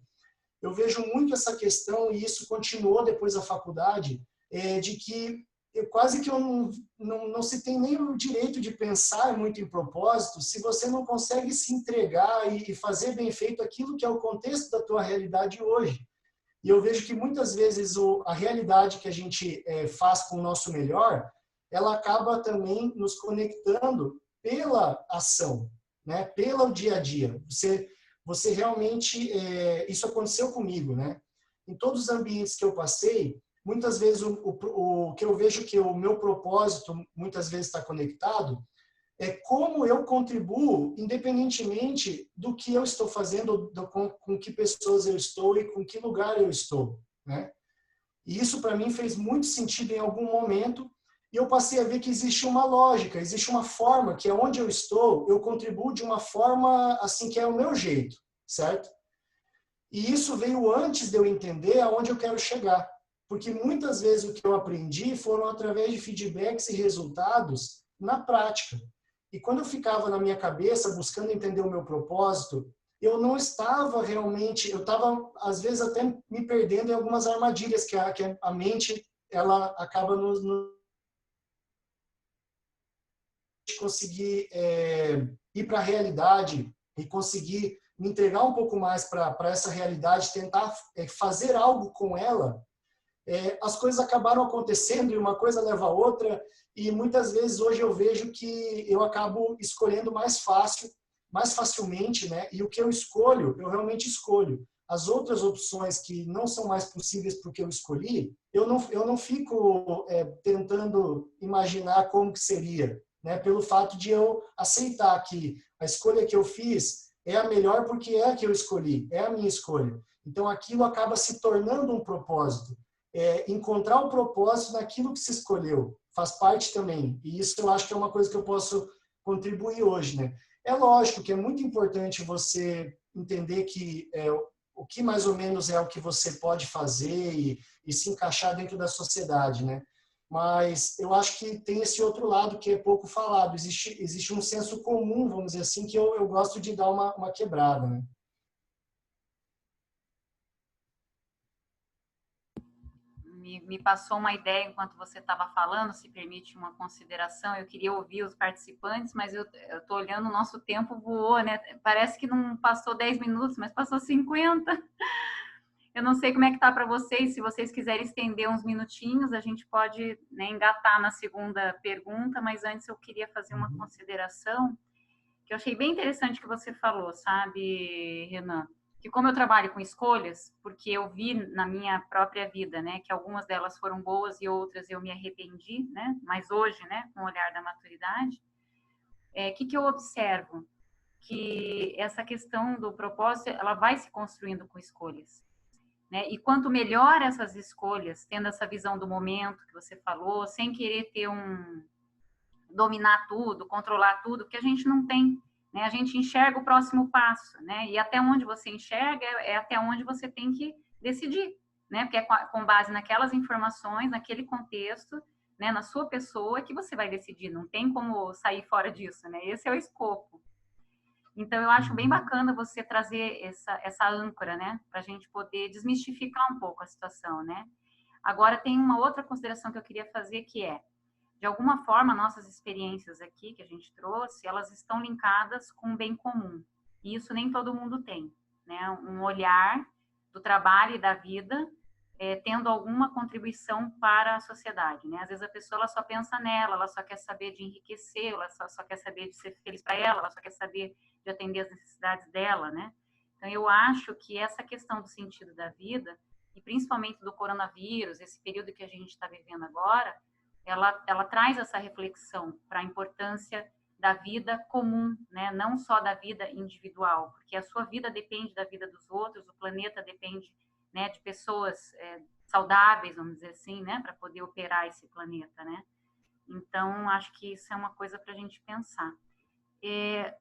Eu vejo muito essa questão, e isso continuou depois da faculdade, de que quase que eu não se tem nem o direito de pensar muito em propósito se você não consegue se entregar e fazer bem feito aquilo que é o contexto da tua realidade hoje. E eu vejo que muitas vezes a realidade que a gente faz com o nosso melhor, ela acaba também nos conectando pela ação, né? Pelo dia a dia. Você realmente, isso aconteceu comigo, né? Em todos os ambientes que eu passei, muitas vezes o que eu vejo que o meu propósito muitas vezes está conectado é como eu contribuo independentemente do que eu estou fazendo, com que pessoas eu estou e com que lugar eu estou, né? E isso para mim fez muito sentido em algum momento e eu passei a ver que existe uma lógica, existe uma forma que é onde eu estou, eu contribuo de uma forma assim que é o meu jeito, certo? E isso veio antes de eu entender aonde eu quero chegar. Porque muitas vezes o que eu aprendi foram através de feedbacks e resultados na prática. E quando eu ficava na minha cabeça buscando entender o meu propósito, eu não estava realmente, eu estava às vezes até me perdendo em algumas armadilhas que a mente ela acaba nos conseguir ir para a realidade e conseguir me entregar um pouco mais para essa realidade, tentar fazer algo com ela. As coisas acabaram acontecendo e uma coisa leva a outra, e muitas vezes hoje eu vejo que eu acabo escolhendo mais facilmente, né? E o que eu escolho, eu realmente escolho. As outras opções que não são mais possíveis porque eu escolhi, eu não fico tentando imaginar como que seria, né? Pelo fato de eu aceitar que a escolha que eu fiz é a melhor porque é a que eu escolhi, é a minha escolha. Então aquilo acaba se tornando um propósito. Encontrar o propósito naquilo que se escolheu faz parte também, e isso eu acho que é uma coisa que eu posso contribuir hoje, né? É lógico que é muito importante você entender que o que mais ou menos é o que você pode fazer e se encaixar dentro da sociedade, né? Mas eu acho que tem esse outro lado que é pouco falado, existe um senso comum, vamos dizer assim, que eu gosto de dar uma quebrada, né? Me passou uma ideia enquanto você estava falando, se permite uma consideração. Eu queria ouvir os participantes, mas eu estou olhando, o nosso tempo voou, né? Parece que não passou 10 minutos, mas passou 50. Eu não sei como é que está para vocês, se vocês quiserem estender uns minutinhos, a gente pode, né, engatar na segunda pergunta, mas antes eu queria fazer uma consideração que eu achei bem interessante que você falou, sabe, Renan? Que como eu trabalho com escolhas, porque eu vi na minha própria vida, né, que algumas delas foram boas e outras eu me arrependi, né, mas hoje, né, com o olhar da maturidade, que eu observo? Que essa questão do propósito, ela vai se construindo com escolhas, né, e quanto melhor essas escolhas, tendo essa visão do momento que você falou, sem querer ter dominar tudo, controlar tudo, porque a gente não tem, né? A gente enxerga o próximo passo, né? E até onde você enxerga é até onde você tem que decidir, né? Porque é com base naquelas informações, naquele contexto, né? Na sua pessoa que você vai decidir. Não tem como sair fora disso, né? Esse é o escopo. Então, eu acho bem bacana você trazer essa âncora, né? Para a gente poder desmistificar um pouco a situação, né? Agora, tem uma outra consideração que eu queria fazer, que é, de alguma forma, nossas experiências aqui que a gente trouxe, elas estão linkadas com o bem comum. E isso nem todo mundo tem, né? Um olhar do trabalho e da vida tendo alguma contribuição para a sociedade, né? Às vezes a pessoa ela só pensa nela, ela só quer saber de enriquecer, ela só quer saber de ser feliz para ela só quer saber de atender as necessidades dela, né? Então eu acho que essa questão do sentido da vida e principalmente do coronavírus, esse período que a gente está vivendo agora, ela traz essa reflexão para a importância da vida comum, né? Não só da vida individual, porque a sua vida depende da vida dos outros, o planeta depende, né, de pessoas saudáveis, vamos dizer assim, né, para poder operar esse planeta, né? Então, acho que isso é uma coisa para a gente pensar.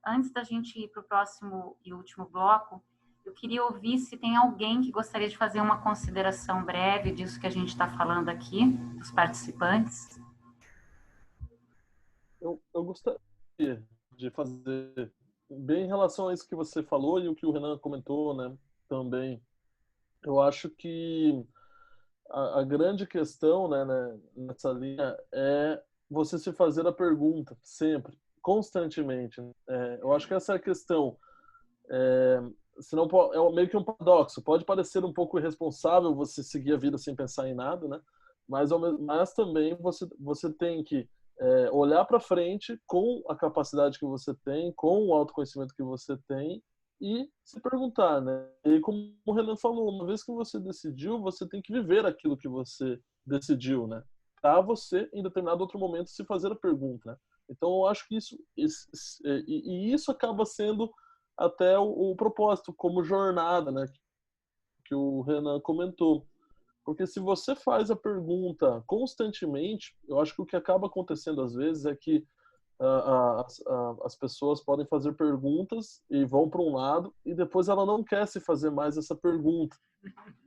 Antes da gente ir para o próximo e último bloco, eu queria ouvir se tem alguém que gostaria de fazer uma consideração breve disso que a gente está falando aqui, dos participantes. Eu gostaria de fazer bem em relação a isso que você falou e o que o Renan comentou, né, também. Eu acho que a grande questão, né, nessa linha é você se fazer a pergunta sempre, constantemente. Eu acho que essa é a questão. Senão é meio que um paradoxo. Pode parecer um pouco irresponsável você seguir a vida sem pensar em nada, né? Mas também você tem que olhar para frente com a capacidade que você tem, com o autoconhecimento que você tem e se perguntar, né? E como o Renan falou, uma vez que você decidiu, você tem que viver aquilo que você decidiu, né? Para você, em determinado outro momento, se fazer a pergunta, né? Então, eu acho que isso acaba sendo até o propósito, como jornada, né? Que o Renan comentou. Porque se você faz a pergunta constantemente, eu acho que o que acaba acontecendo às vezes é que as pessoas podem fazer perguntas e vão para um lado e depois ela não quer se fazer mais essa pergunta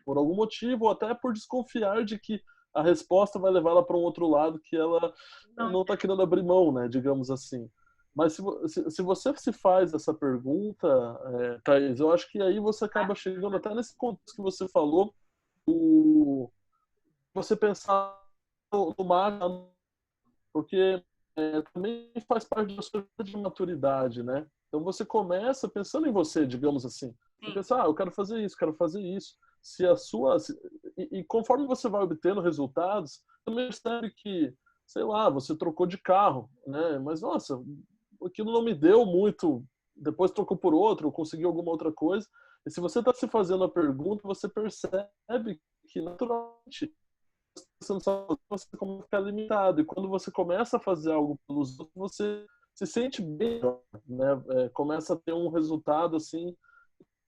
por algum motivo ou até por desconfiar de que a resposta vai levar ela para um outro lado que ela não está querendo abrir mão, né, digamos assim. Mas se você se faz essa pergunta, Thaís, eu acho que aí você acaba chegando até nesse contexto que você falou, você pensar no mar, porque também faz parte da sua de maturidade, né? Então você começa pensando em você, digamos assim. Você pensa, eu quero fazer isso, quero fazer isso. E conforme você vai obtendo resultados, também percebe que, sei lá, você trocou de carro, né? Mas nossa, aquilo não me deu muito. Depois trocou por outro, conseguiu alguma outra coisa. E se você está se fazendo a pergunta, você percebe que naturalmente você não sabe, você começa a ficar limitado. E quando você começa a fazer algo pelos outros, você se sente bem, né? Começa a ter um resultado, assim,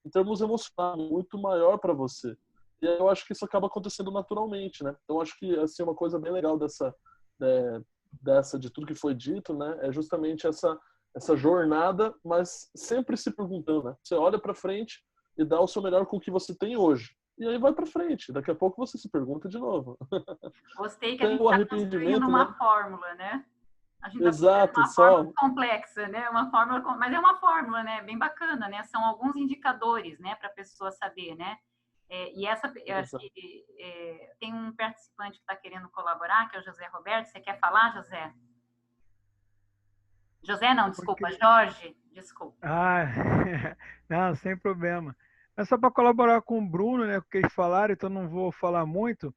em termos emocionais, muito maior para você. E eu acho que isso acaba acontecendo naturalmente, né? Então, acho que, assim, uma coisa bem legal de tudo que foi dito, né? É justamente essa jornada, mas sempre se perguntando, né? Você olha para frente e dá o seu melhor com o que você tem hoje. E aí vai para frente. Daqui a pouco você se pergunta de novo. Gostei que a gente está construindo uma fórmula, né? A gente está construindo uma fórmula complexa, né? Uma fórmula, mas é uma fórmula, né? Bem bacana, né? São alguns indicadores, né? Para a pessoa saber, né? Tem um participante que está querendo colaborar, que é o José Roberto. Você quer falar, José? José não, desculpa, Jorge, desculpa. Não, sem problema. É só para colaborar com o Bruno, né, porque eles falaram, então não vou falar muito,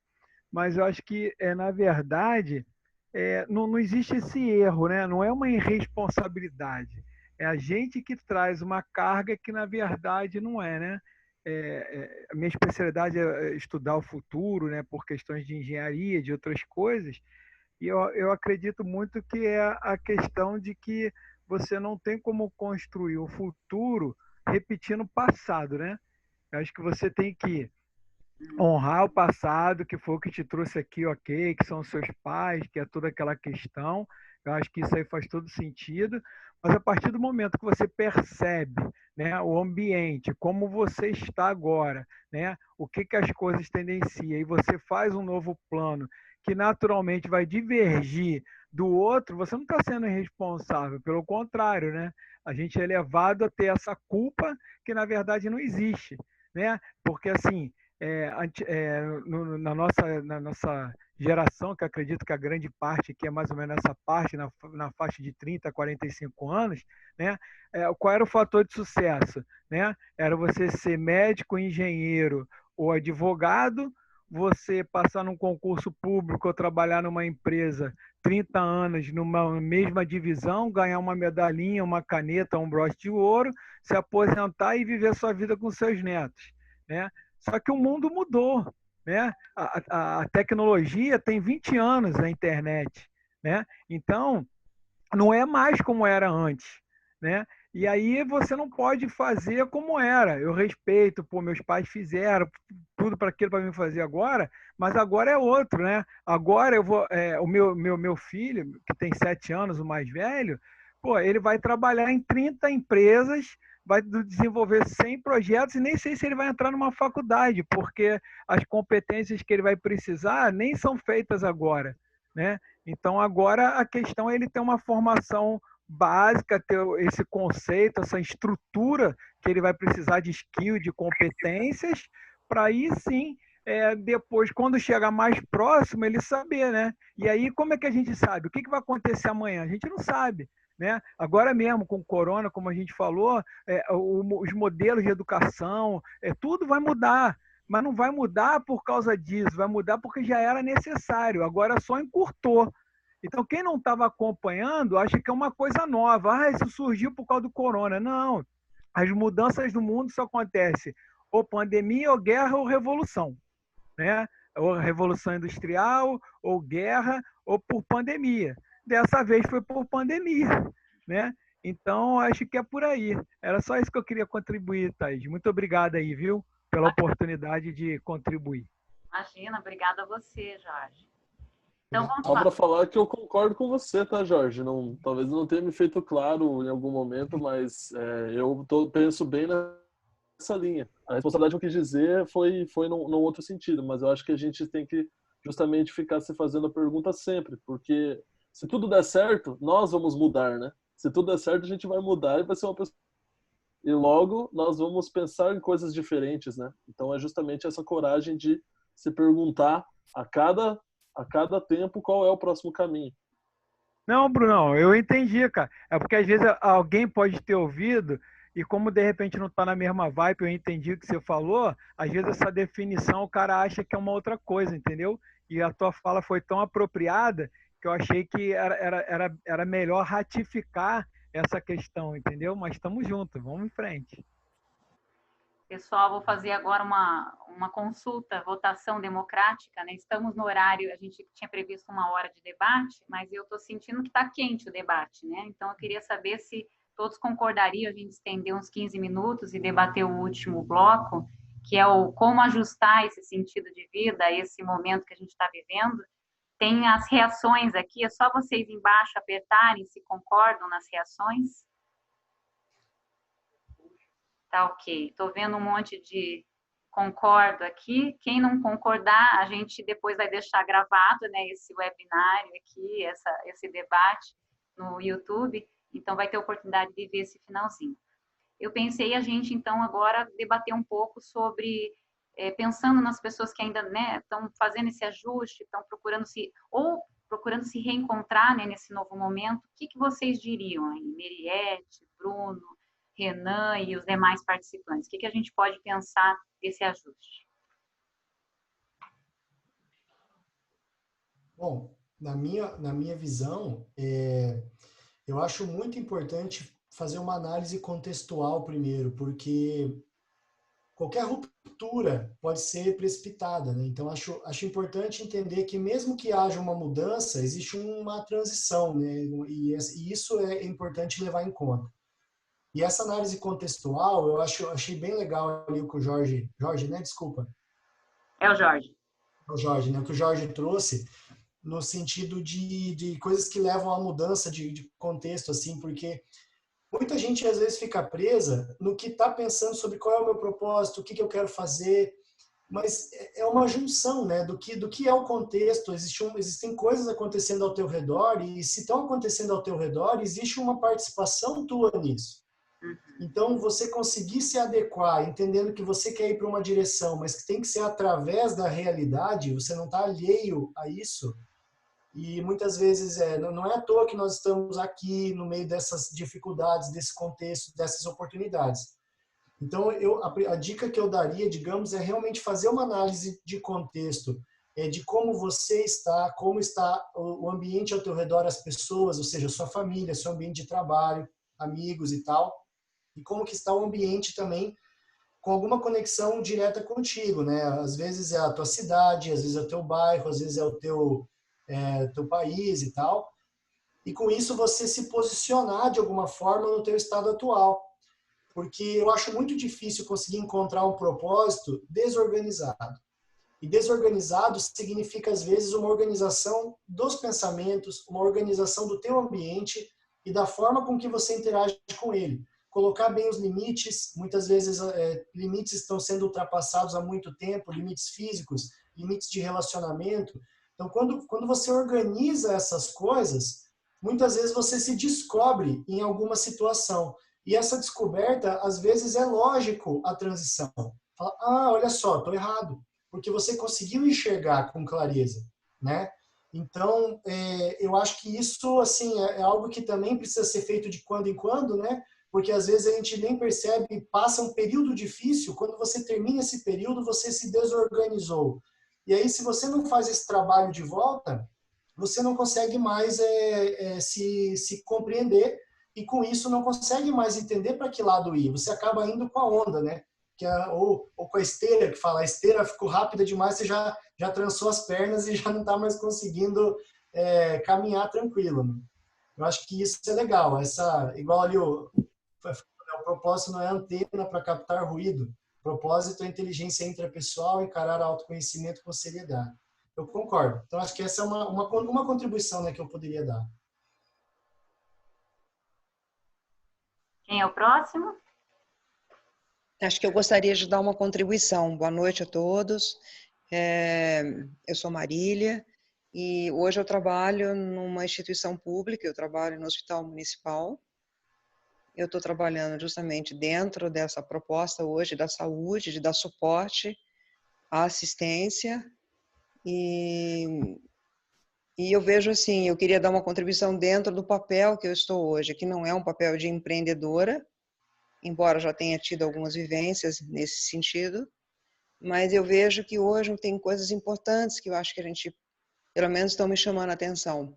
mas eu acho que, na verdade, não existe esse erro, né? Não é uma irresponsabilidade. É a gente que traz uma carga que, na verdade, não é, né? A minha especialidade é estudar o futuro, né, por questões de engenharia, de outras coisas, e eu acredito muito que é a questão de que você não tem como construir o futuro repetindo o passado, né? Eu acho que você tem que honrar o passado, que foi o que te trouxe aqui, ok, que são os seus pais, que é toda aquela questão, Eu acho que isso aí faz todo sentido, mas a partir do momento que você percebe, né, o ambiente, como você está agora, né, o que as coisas tendenciam, e você faz um novo plano que naturalmente vai divergir do outro, você não está sendo irresponsável, pelo contrário, né? A gente é levado a ter essa culpa que na verdade não existe, né? Porque assim, na nossa geração, que acredito que a grande parte, que é mais ou menos essa parte, na faixa de 30 a 45 anos, né? Qual era o fator de sucesso? Né? Era você ser médico, engenheiro ou advogado, você passar num concurso público ou trabalhar numa empresa 30 anos numa mesma divisão, ganhar uma medalhinha, uma caneta, um broche de ouro, se aposentar e viver sua vida com seus netos. Né? Só que o mundo mudou. Né? A tecnologia tem 20 anos na internet. Né? Então, não é mais como era antes. Né? E aí você não pode fazer como era. Eu respeito, pô, meus pais fizeram tudo para aquilo para me fazer agora, mas agora é outro, né? Agora eu vou, o meu filho, que tem 7 anos, o mais velho, pô, ele vai trabalhar em 30 empresas, vai desenvolver 100 projetos e nem sei se ele vai entrar numa faculdade, porque as competências que ele vai precisar nem são feitas agora, né? Então agora a questão é ele ter uma formação básica, ter esse conceito, essa estrutura que ele vai precisar de skill, de competências, para aí sim, depois, quando chegar mais próximo, ele saber, né? E aí, como é que a gente sabe? O que vai acontecer amanhã? A gente não sabe. Né? Agora mesmo, com o corona, como a gente falou, os modelos de educação, tudo vai mudar. Mas não vai mudar por causa disso, vai mudar porque já era necessário, agora só encurtou. Então, quem não estava acompanhando acha que é uma coisa nova. Ah, isso surgiu por causa do corona. Não. As mudanças do mundo só acontecem ou pandemia, ou guerra, ou revolução. Né? Ou revolução industrial, ou guerra, ou por pandemia. Dessa vez foi por pandemia. Né? Então, acho que é por aí. Era só isso que eu queria contribuir, Thaís. Muito obrigado aí, viu? Pela oportunidade de contribuir. Imagina, obrigada a você, Jorge. Então, vamos Só para falar que eu concordo com você, tá, Jorge? Não, talvez não tenha me feito claro em algum momento, mas penso bem nessa linha. A responsabilidade que eu quis dizer foi num outro sentido, mas eu acho que a gente tem que justamente ficar se fazendo a pergunta sempre, porque se tudo der certo, nós vamos mudar, né? Se tudo der certo, a gente vai mudar e vai ser uma pessoa. E logo nós vamos pensar em coisas diferentes, né? Então é justamente essa coragem de se perguntar a cada tempo qual é o próximo caminho. Não, Brunão, eu entendi, cara. É porque às vezes alguém pode ter ouvido e como de repente não está na mesma vibe, eu entendi o que você falou, às vezes essa definição o cara acha que é uma outra coisa, entendeu? E a tua fala foi tão apropriada que eu achei que era melhor ratificar essa questão, entendeu? Mas estamos juntos, vamos em frente. Pessoal, vou fazer agora uma consulta, votação democrática, né? Estamos no horário, a gente tinha previsto 1 hora de debate, mas eu estou sentindo que está quente o debate, né? Então, eu queria saber se todos concordariam a gente estender uns 15 minutos e debater o último bloco, que é o como ajustar esse sentido de vida a esse momento que a gente está vivendo. Tem as reações aqui, é só vocês embaixo apertarem se concordam nas reações. Tá ok. Estou vendo um monte de concordo aqui. Quem não concordar, a gente depois vai deixar gravado, né, esse webinário aqui, esse debate no YouTube. Então, vai ter oportunidade de ver esse finalzinho. Eu pensei a gente, então, agora debater um pouco sobre, pensando nas pessoas que ainda, né, estão fazendo esse ajuste, estão procurando se reencontrar, né, nesse novo momento. O que vocês diriam aí? Meriette, Bruno, Renan e os demais participantes. O que a gente pode pensar desse ajuste? Bom, na minha visão, eu acho muito importante fazer uma análise contextual primeiro, porque qualquer ruptura pode ser precipitada, né? Então, acho importante entender que mesmo que haja uma mudança, existe uma transição, né? E isso é importante levar em conta. E essa análise contextual, achei bem legal ali o que o Jorge, né? Desculpa. É o Jorge. O Jorge, né? O que o Jorge trouxe, no sentido de coisas que levam à mudança de contexto, assim, porque muita gente às vezes fica presa no que está pensando sobre qual é o meu propósito, o que eu quero fazer, mas é uma junção, né, do que é o contexto. Existem coisas acontecendo ao teu redor, e se estão acontecendo ao teu redor, existe uma participação tua nisso. Então, você conseguir se adequar, entendendo que você quer ir para uma direção, mas que tem que ser através da realidade, você não está alheio a isso. E muitas vezes não é à toa que nós estamos aqui no meio dessas dificuldades, desse contexto, dessas oportunidades. Então, a dica que eu daria, digamos, é realmente fazer uma análise de contexto, de como você está, como está o ambiente ao teu redor, as pessoas, ou seja, sua família, seu ambiente de trabalho, amigos e tal, e como que está o ambiente também com alguma conexão direta contigo, né? Às vezes é a tua cidade, às vezes é o teu bairro, às vezes é o teu país e tal. E com isso você se posicionar de alguma forma no teu estado atual. Porque eu acho muito difícil conseguir encontrar um propósito desorganizado. E desorganizado significa, às vezes, uma organização dos pensamentos, uma organização do teu ambiente e da forma com que você interage com ele. Colocar bem os limites, muitas vezes limites estão sendo ultrapassados há muito tempo, limites físicos, limites de relacionamento. Então, quando você organiza essas coisas, muitas vezes você se descobre em alguma situação. E essa descoberta, às vezes, é lógico a transição. Fala, olha só, estou errado. Porque você conseguiu enxergar com clareza, né? Então, eu acho que isso, assim, é algo que também precisa ser feito de quando em quando, né? Porque às vezes a gente nem percebe, passa um período difícil, quando você termina esse período, você se desorganizou. E aí, se você não faz esse trabalho de volta, você não consegue mais se compreender e com isso não consegue mais entender para que lado ir. Você acaba indo com a onda, né? Ou com a esteira, que fala, a esteira ficou rápida demais, você já trançou as pernas e já não está mais conseguindo caminhar tranquilo. Né? Eu acho que isso é legal. Igual ali o propósito não é antena para captar ruído. O propósito é inteligência intrapessoal, encarar autoconhecimento com seriedade. Eu concordo. Então, acho que essa é uma contribuição, né, que eu poderia dar. Quem é o próximo? Acho que eu gostaria de dar uma contribuição. Boa noite a todos. Eu sou Marília e hoje eu trabalho numa instituição pública, eu trabalho no Hospital Municipal. Eu estou trabalhando justamente dentro dessa proposta hoje da saúde, de dar suporte à assistência e eu vejo assim, eu queria dar uma contribuição dentro do papel que eu estou hoje, que não é um papel de empreendedora, embora já tenha tido algumas vivências nesse sentido, mas eu vejo que hoje tem coisas importantes que eu acho que a gente, pelo menos, estão me chamando a atenção.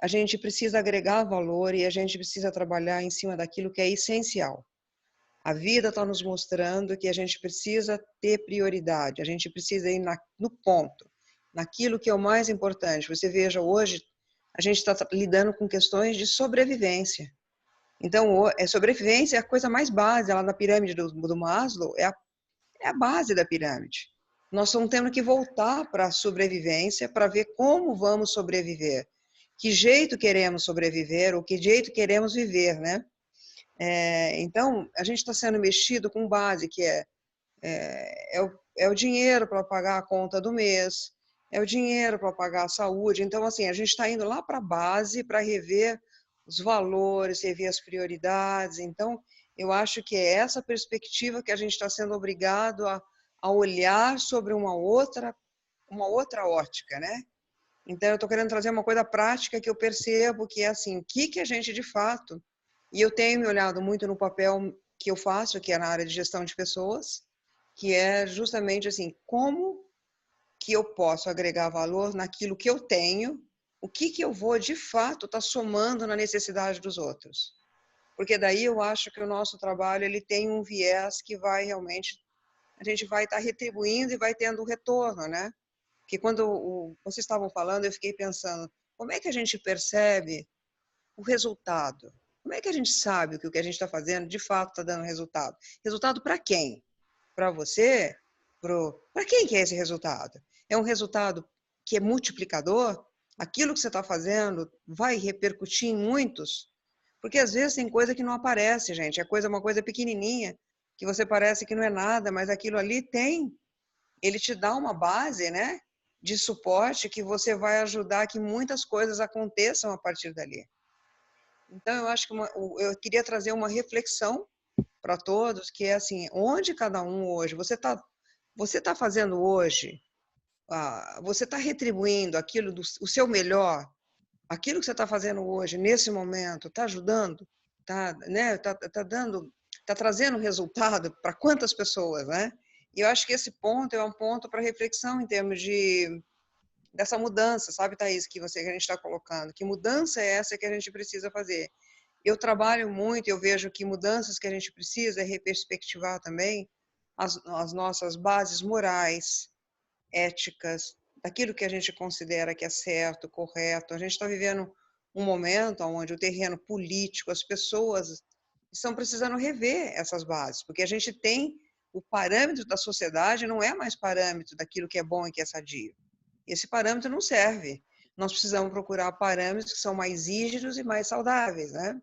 A gente precisa agregar valor e a gente precisa trabalhar em cima daquilo que é essencial. A vida está nos mostrando que a gente precisa ter prioridade, a gente precisa ir no ponto, naquilo que é o mais importante. Você veja, hoje a gente está lidando com questões de sobrevivência. Então, sobrevivência é a coisa mais básica, lá na pirâmide do Maslow, é a base da pirâmide. Nós estamos tendo que voltar para a sobrevivência para ver como vamos sobreviver. Que jeito queremos sobreviver ou que jeito queremos viver, né? Então, a gente está sendo mexido com base, que é o dinheiro para pagar a conta do mês, é o dinheiro para pagar a saúde. Então, assim, a gente está indo lá para a base para rever os valores, rever as prioridades. Então, eu acho que é essa perspectiva que a gente está sendo obrigado a olhar sobre uma outra ótica, né? Então, eu estou querendo trazer uma coisa prática que eu percebo que é assim, o que a gente de fato, e eu tenho me olhado muito no papel que eu faço, que é na área de gestão de pessoas, que é justamente assim, como que eu posso agregar valor naquilo que eu tenho, o que eu vou de fato estar somando na necessidade dos outros. Porque daí eu acho que o nosso trabalho ele tem um viés que vai realmente, a gente vai estar retribuindo e vai tendo um retorno, né? Porque quando vocês estavam falando, eu fiquei pensando, como é que a gente percebe o resultado? Como é que a gente sabe que o que a gente está fazendo de fato está dando resultado? Resultado para quem? Para você? Para quem que é esse resultado? É um resultado que é multiplicador? aquilo que você está fazendo vai repercutir em muitos, porque às vezes tem coisa que não aparece, gente, uma coisa pequenininha, que você parece que não é nada, mas aquilo ali ele te dá uma base, né, de suporte que você vai ajudar que muitas coisas aconteçam a partir dali. Então, eu acho que eu queria trazer uma reflexão para todos, que é assim, onde cada um hoje, você tá fazendo hoje, você está retribuindo o seu melhor, aquilo que você está fazendo hoje, nesse momento, está ajudando, né, tá trazendo resultado para quantas pessoas, né? E eu acho que esse ponto é um ponto para reflexão em termos dessa mudança, sabe, Thaís, que a gente está colocando. Que mudança é essa que a gente precisa fazer? Eu trabalho muito, eu vejo que mudanças que a gente precisa é reperspectivar também as nossas bases morais, éticas, daquilo que a gente considera que é certo, correto. A gente está vivendo um momento onde o terreno político, as pessoas estão precisando rever essas bases, porque a gente tem o parâmetro da sociedade, não é mais parâmetro daquilo que é bom e que é sadio. Esse parâmetro não serve. Nós precisamos procurar parâmetros que são mais rígidos e mais saudáveis, né?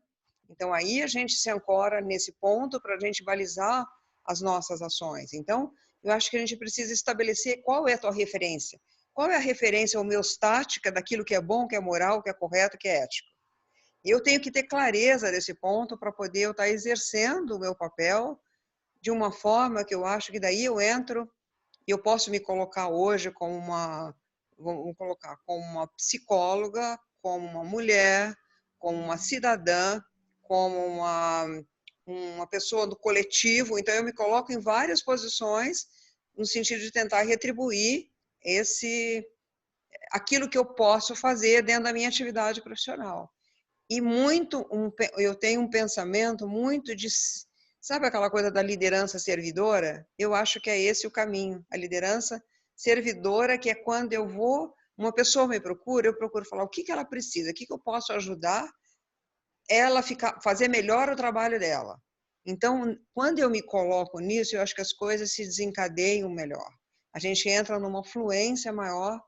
Então, aí a gente se ancora nesse ponto para a gente balizar as nossas ações. Então, eu acho que a gente precisa estabelecer qual é a tua referência. Qual é a referência homeostática daquilo que é bom, que é moral, que é correto, que é ético. Eu tenho que ter clareza desse ponto para poder eu estar exercendo o meu papel de uma forma que eu acho que daí eu entro e eu posso me colocar hoje como vamos colocar, como uma psicóloga, como uma mulher, como uma cidadã, como uma pessoa do coletivo. Então, eu me coloco em várias posições no sentido de tentar retribuir aquilo que eu posso fazer dentro da minha atividade profissional. E eu tenho um pensamento muito sabe aquela coisa da liderança servidora? Eu acho que é esse o caminho, a liderança servidora, que é quando uma pessoa me procura, eu procuro falar o que ela precisa, o que eu posso ajudar ela fazer melhor o trabalho dela. Então, quando eu me coloco nisso, eu acho que as coisas se desencadeiam melhor. A gente entra numa fluência maior,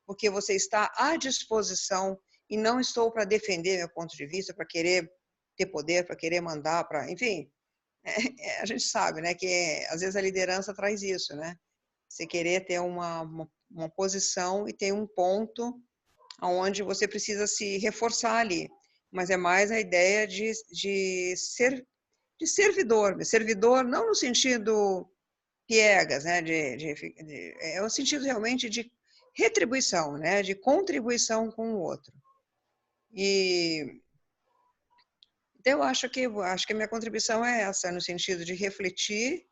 porque você está à disposição e não estou para defender meu ponto de vista, para querer ter poder, para querer mandar, enfim, a gente sabe, né, que às vezes a liderança traz isso, né? Você querer ter uma posição e ter um ponto onde você precisa se reforçar ali. Mas é mais a ideia de servidor não no sentido piegas, né? É o sentido realmente de retribuição, né? De contribuição com o outro. E então eu acho que a minha contribuição é essa, no sentido de refletir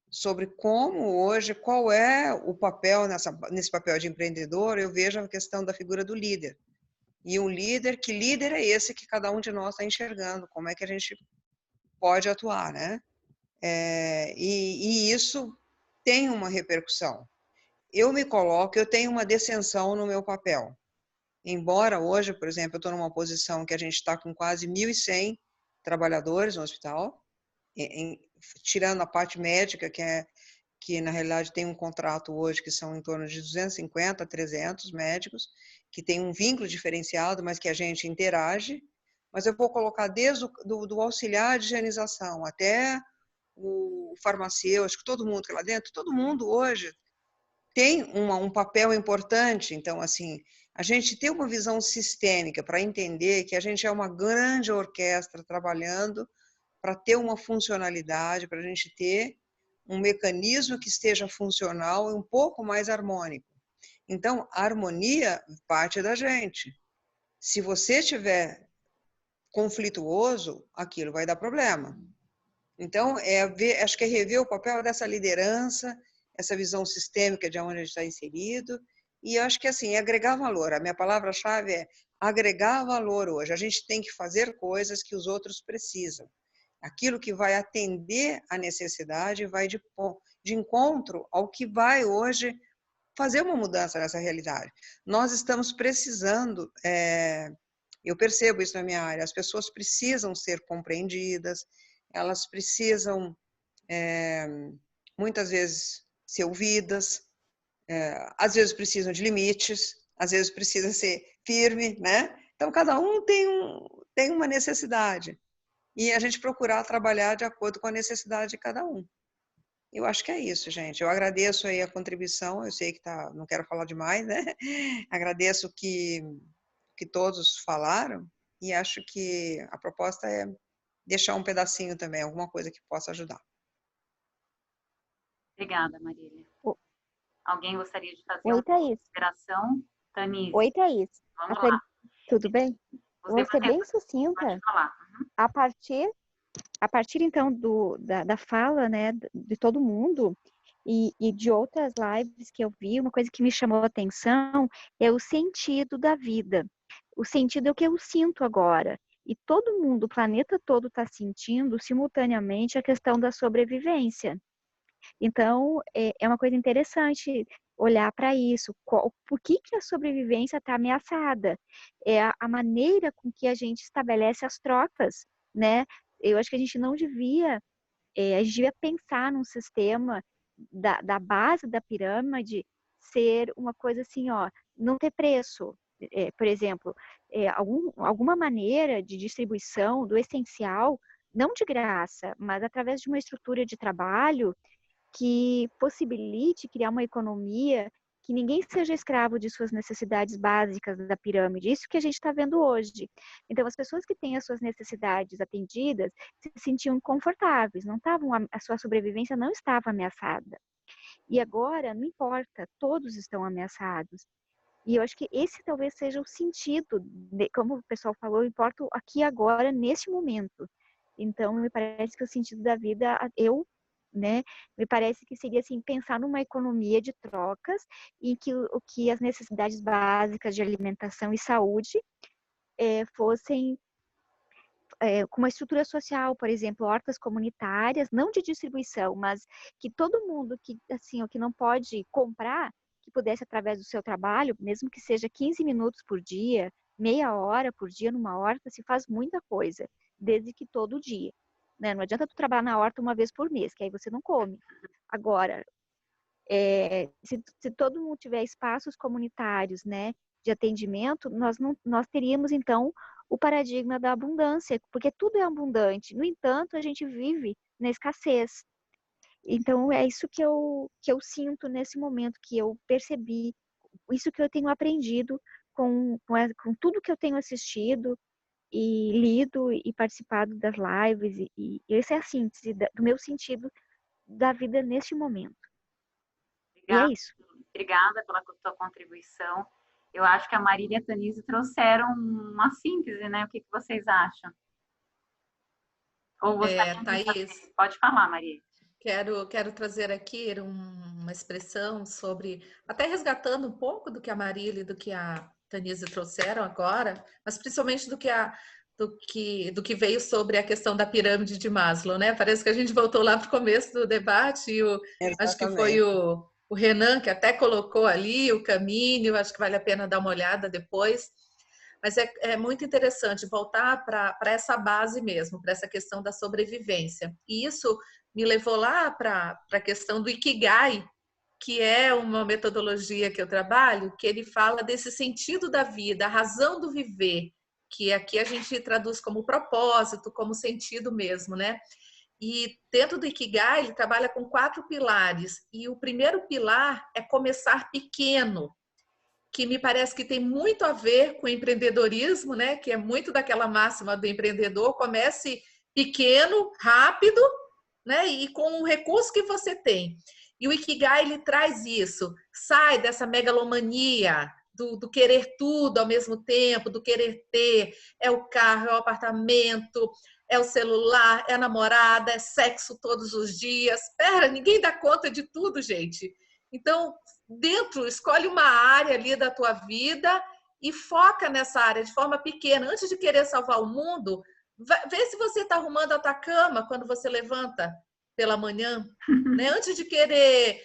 sobre qual é o papel nesse papel de empreendedor. Eu vejo a questão da figura do líder. E um líder, que líder é esse que cada um de nós está enxergando? Como é que a gente pode atuar, né? E isso tem uma repercussão. Eu tenho uma descensão no meu papel. Embora hoje, por exemplo, eu estou numa posição que a gente está com quase 1.100 trabalhadores no hospital, tirando a parte médica, que na realidade tem um contrato hoje que são em torno de 250 a 300 médicos, que tem um vínculo diferenciado, mas que a gente interage. Mas eu vou colocar desde do auxiliar de higienização até o farmacêutico, todo mundo que lá dentro, todo mundo hoje tem um papel importante. Então, assim, a gente tem uma visão sistêmica para entender que a gente é uma grande orquestra trabalhando para ter uma funcionalidade, para a gente ter um mecanismo que esteja funcional e um pouco mais harmônico. Então, a harmonia parte da gente. Se você estiver conflituoso, aquilo vai dar problema. Então, acho que é rever o papel dessa liderança, essa visão sistêmica de onde a gente está inserido, e acho que assim, agregar valor. A minha palavra-chave é agregar valor hoje. A gente tem que fazer coisas que os outros precisam. Aquilo que vai atender a necessidade vai de encontro ao que vai hoje fazer uma mudança nessa realidade. Nós estamos precisando, eu percebo isso na minha área, as pessoas precisam ser compreendidas, elas precisam, muitas vezes, ser ouvidas, às vezes precisam de limites, às vezes precisa ser firme, né? Então, cada um tem uma necessidade. E a gente procurar trabalhar de acordo com a necessidade de cada um. Eu acho que é isso, gente. Eu agradeço aí a contribuição, eu sei que não quero falar demais, né? Agradeço que todos falaram e acho que a proposta é deixar um pedacinho também, alguma coisa que possa ajudar. Obrigada, Marília. Alguém gostaria de fazer Oi, uma Thaís. consideração? Tanise. Oi, Thaís. Vamos lá. Tudo bem? Vou ser bem sucinta. Pode falar. A partir então da fala, né, de todo mundo e de outras lives que eu vi, uma coisa que me chamou a atenção é o sentido da vida. O sentido é o que eu sinto agora. E todo mundo, o planeta todo está sentindo simultaneamente a questão da sobrevivência. Então, é uma coisa interessante olhar para isso. Por que a sobrevivência está ameaçada? É a maneira com que a gente estabelece as trocas, né? Eu acho que a gente não devia, a gente devia pensar num sistema da base da pirâmide ser uma coisa assim, ó, não ter preço. Por exemplo, alguma maneira de distribuição do essencial, não de graça, mas através de uma estrutura de trabalho que possibilite criar uma economia que ninguém seja escravo de suas necessidades básicas da pirâmide. Isso que a gente está vendo hoje. Então, as pessoas que têm as suas necessidades atendidas se sentiam confortáveis, a sua sobrevivência não estava ameaçada. E agora, não importa, todos estão ameaçados. E eu acho que esse talvez seja o sentido, como o pessoal falou, importa aqui agora, nesse momento. Então, me parece que o sentido da vida, me parece que seria assim, pensar numa economia de trocas em que as necessidades básicas de alimentação e saúde fossem com uma estrutura social, por exemplo, hortas comunitárias, não de distribuição, mas que todo mundo que não pode comprar, que pudesse através do seu trabalho, mesmo que seja 15 minutos por dia, meia hora por dia numa horta, se faz muita coisa, desde que todo dia. Né? Não adianta tu trabalhar na horta uma vez por mês, que aí você não come. Agora, se todo mundo tiver espaços comunitários, né, de atendimento, nós teríamos, então, o paradigma da abundância, porque tudo é abundante. No entanto, a gente vive na escassez. Então, é isso que eu sinto nesse momento, que eu percebi, isso que eu tenho aprendido com tudo que eu tenho assistido e lido e participado das lives, e essa é a síntese do meu sentido da vida neste momento. Obrigada. E é isso. Obrigada pela tua contribuição. Eu acho que a Marília e a Tanise trouxeram uma síntese, né? O que vocês acham? Ou você Thaís, pode falar, Marília. Quero trazer aqui uma expressão sobre, até resgatando um pouco do que a Marília e do que a Tanise trouxeram agora, mas principalmente do que veio sobre a questão da pirâmide de Maslow, né? Parece que a gente voltou lá para o começo do debate e acho que foi o Renan que até colocou ali o caminho, acho que vale a pena dar uma olhada depois. Mas é muito interessante voltar para essa base mesmo, para essa questão da sobrevivência. E isso me levou lá para a questão do Ikigai, que é uma metodologia que eu trabalho, que ele fala desse sentido da vida, a razão do viver, que aqui a gente traduz como propósito, como sentido mesmo, né? E dentro do Ikigai, ele trabalha com 4 pilares. E o primeiro pilar é começar pequeno, que me parece que tem muito a ver com empreendedorismo, né? Que é muito daquela máxima do empreendedor, comece pequeno, rápido, né? E com o recurso que você tem. E o Ikigai, ele traz isso, sai dessa megalomania, do querer tudo ao mesmo tempo, do querer ter, é o carro, é o apartamento, é o celular, é a namorada, é sexo todos os dias. Pera, ninguém dá conta de tudo, gente. Então, escolhe uma área ali da tua vida e foca nessa área de forma pequena. Antes de querer salvar o mundo, vê se você está arrumando a tua cama quando você levanta pela manhã, né? Antes de querer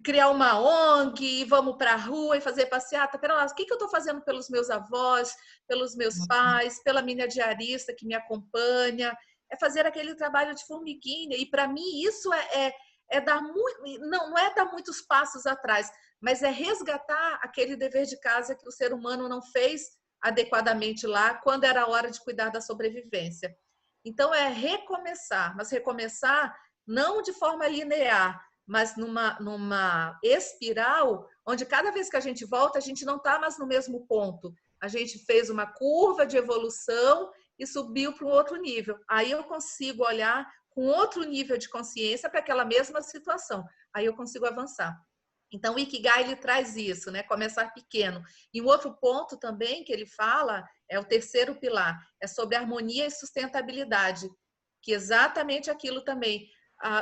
criar uma ONG e vamos para a rua e fazer passeata, pera lá, o que eu estou fazendo pelos meus avós, pelos meus pais, pela minha diarista que me acompanha? É fazer aquele trabalho de formiguinha. E para mim isso não é dar muitos passos atrás, mas é resgatar aquele dever de casa que o ser humano não fez adequadamente lá quando era a hora de cuidar da sobrevivência. Então, é recomeçar, mas recomeçar não de forma linear, mas numa espiral, onde cada vez que a gente volta, a gente não está mais no mesmo ponto. A gente fez uma curva de evolução e subiu para um outro nível. Aí eu consigo olhar com outro nível de consciência para aquela mesma situação. Aí eu consigo avançar. Então, o Ikigai, ele traz isso, né? Começar pequeno. E um outro ponto também que ele fala, é o terceiro pilar, é sobre harmonia e sustentabilidade, que exatamente aquilo também.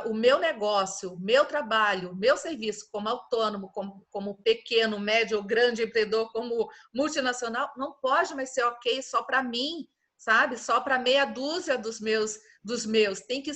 O meu negócio, o meu trabalho, o meu serviço como autônomo, como pequeno, médio ou grande empreendedor, como multinacional, não pode mais ser ok só para mim, sabe? Só para meia dúzia dos meus. Tem que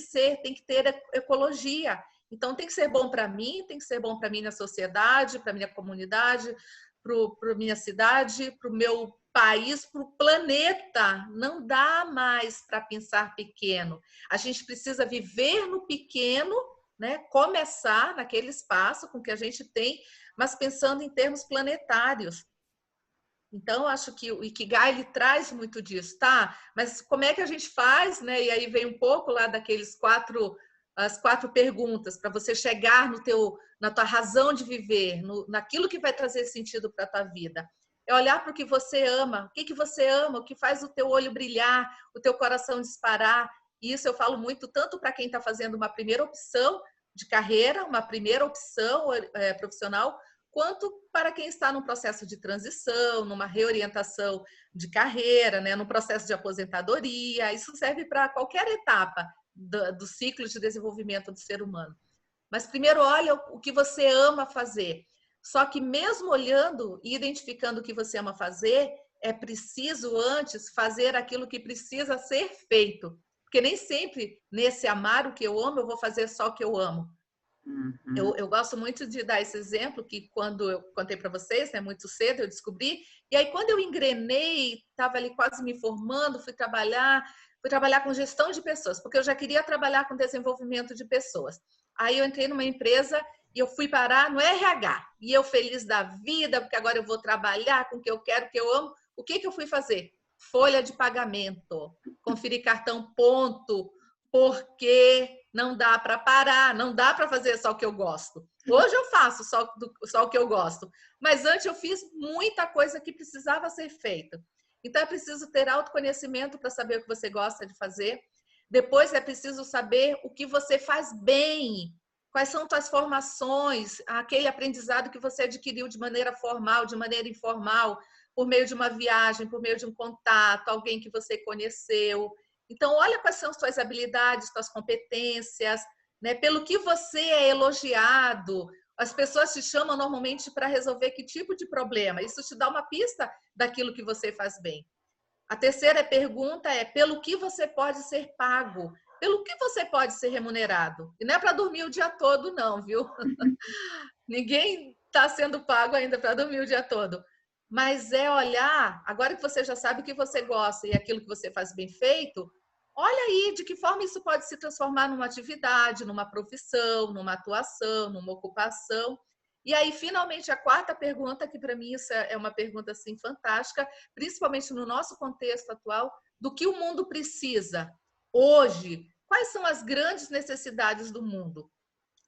ter ecologia. Então, tem que ser bom para mim, tem que ser bom para minha sociedade, para minha comunidade, para minha cidade, para o meu país, para o planeta. Não dá mais para pensar pequeno. A gente precisa viver no pequeno, né? Começar naquele espaço com o que a gente tem, mas pensando em termos planetários. Então, acho que o Ikigai, ele traz muito disso, tá? Mas como é que a gente faz, né? E aí vem um pouco lá as 4 perguntas para você chegar na tua razão de viver, naquilo que vai trazer sentido para a tua vida. É olhar para o que você ama, o que você ama, o que faz o teu olho brilhar, o teu coração disparar. E isso eu falo muito tanto para quem está fazendo uma primeira opção de carreira, uma primeira opção profissional, quanto para quem está num processo de transição, numa reorientação de carreira, né, num processo de aposentadoria. Isso serve para qualquer etapa do ciclo de desenvolvimento do ser humano. Mas primeiro olha o que você ama fazer. Só que mesmo olhando e identificando o que você ama fazer, é preciso antes fazer aquilo que precisa ser feito. Porque nem sempre nesse amar o que eu amo, eu vou fazer só o que eu amo. Eu gosto muito de dar esse exemplo, que quando eu contei para vocês, né, muito cedo eu descobri, e aí quando eu engrenei, estava ali quase me formando, fui trabalhar com gestão de pessoas, porque eu já queria trabalhar com desenvolvimento de pessoas. Aí eu entrei numa empresa e eu fui parar no RH, e eu feliz da vida, porque agora eu vou trabalhar com o que eu quero, o que eu amo. O que eu fui fazer? Folha de pagamento, conferir cartão ponto, porque não dá para parar, não dá para fazer só o que eu gosto. Hoje eu faço só o que eu gosto, mas antes eu fiz muita coisa que precisava ser feita. Então é preciso ter autoconhecimento para saber o que você gosta de fazer. Depois é preciso saber o que você faz bem, quais são suas formações, aquele aprendizado que você adquiriu de maneira formal, de maneira informal, por meio de uma viagem, por meio de um contato, alguém que você conheceu. Então, olha quais são suas habilidades, suas competências, né? Pelo que você é elogiado. As pessoas te chamam normalmente para resolver que tipo de problema? Isso te dá uma pista daquilo que você faz bem. A terceira pergunta é: pelo que você pode ser pago? Pelo que você pode ser remunerado? E não é para dormir o dia todo, não, viu? Ninguém está sendo pago ainda para dormir o dia todo. Mas é olhar, agora que você já sabe o que você gosta e aquilo que você faz bem feito, olha aí de que forma isso pode se transformar numa atividade, numa profissão, numa atuação, numa ocupação. E aí, finalmente, a quarta pergunta, que para mim isso é uma pergunta assim, fantástica, principalmente no nosso contexto atual, do que o mundo precisa hoje. Quais são as grandes necessidades do mundo?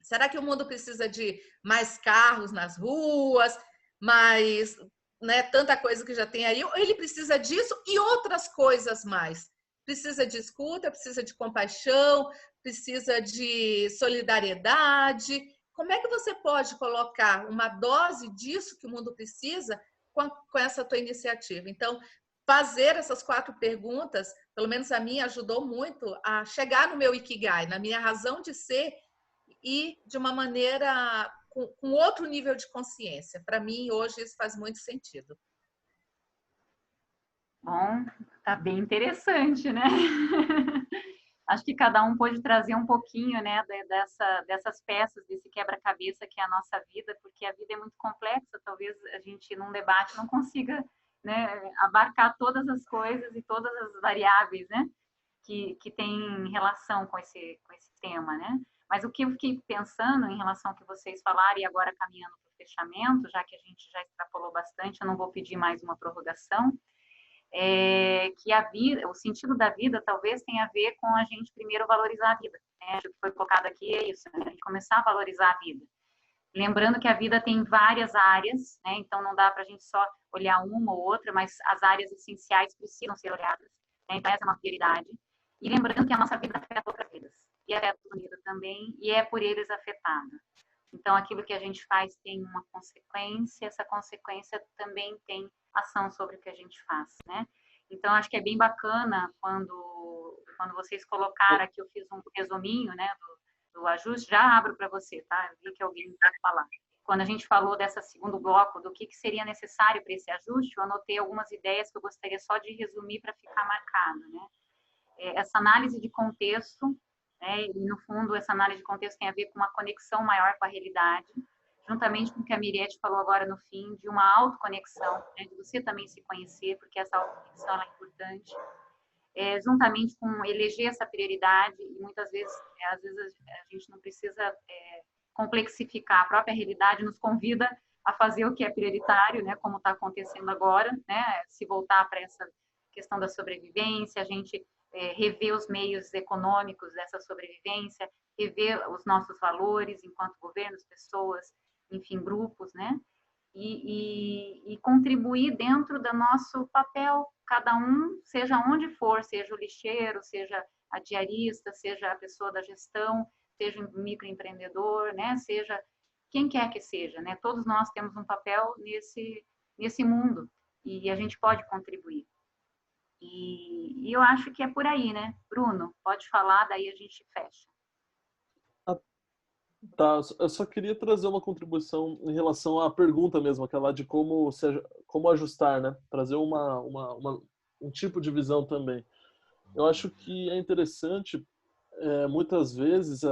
Será que o mundo precisa de mais carros nas ruas, mais, né, tanta coisa que já tem aí? Ou ele precisa disso e outras coisas mais? Precisa de escuta, precisa de compaixão, precisa de solidariedade. Como é que você pode colocar uma dose disso que o mundo precisa com essa tua iniciativa? Então, fazer essas 4 perguntas, pelo menos a minha, ajudou muito a chegar no meu Ikigai, na minha razão de ser, e de uma maneira com outro nível de consciência. Para mim, hoje, isso faz muito sentido. Bom, tá bem interessante, né? Acho que cada um pode trazer um pouquinho, né, dessas peças, desse quebra-cabeça que é a nossa vida, porque a vida é muito complexa, talvez a gente, num debate, não consiga, né, abarcar todas as coisas e todas as variáveis, né, que tem relação com esse tema, né? Mas o que eu fiquei pensando em relação ao que vocês falaram, e agora caminhando para o fechamento, já que a gente já extrapolou bastante, eu não vou pedir mais uma prorrogação, que a vida, o sentido da vida talvez tenha a ver com a gente primeiro valorizar a vida. Né? O que foi colocado aqui é isso, né? A gente começar a valorizar a vida. Lembrando que a vida tem várias áreas, né? Então não dá para a gente só olhar uma ou outra, mas as áreas essenciais precisam ser olhadas. Né? Então essa é uma prioridade. E lembrando que a nossa vida afeta outras vidas. E afeta o planeta também, e é por eles afetada. Então aquilo que a gente faz tem uma consequência, essa consequência também tem ação sobre o que a gente faz, né? Então acho que é bem bacana quando vocês colocaram aqui, eu fiz um resuminho, né, do ajuste, já abro para você, tá? Eu vi que alguém quer falar. Quando a gente falou desse segundo bloco, do que seria necessário para esse ajuste, eu anotei algumas ideias que eu gostaria só de resumir para ficar marcado, né? Essa análise de contexto, né? E no fundo essa análise de contexto tem a ver com uma conexão maior com a realidade, juntamente com o que a Miriete falou agora no fim, de uma autoconexão, né? De você também se conhecer, porque essa autoconexão é importante. Juntamente com eleger essa prioridade, e muitas vezes, às vezes a gente não precisa complexificar, a própria realidade nos convida a fazer o que é prioritário, né, como está acontecendo agora, né, se voltar para essa questão da sobrevivência, a gente rever os meios econômicos dessa sobrevivência, rever os nossos valores enquanto governos, pessoas, enfim, grupos, né, e contribuir dentro do nosso papel, cada um, seja onde for, seja o lixeiro, seja a diarista, seja a pessoa da gestão, seja um microempreendedor, né? Seja quem quer que seja, né? Todos nós temos um papel nesse mundo e a gente pode contribuir. E eu acho que é por aí, né? Bruno, pode falar, daí a gente fecha. Tá, eu só queria trazer uma contribuição em relação à pergunta mesmo, aquela de como ajustar, né? Trazer um tipo de visão também. Eu acho que é interessante, muitas vezes,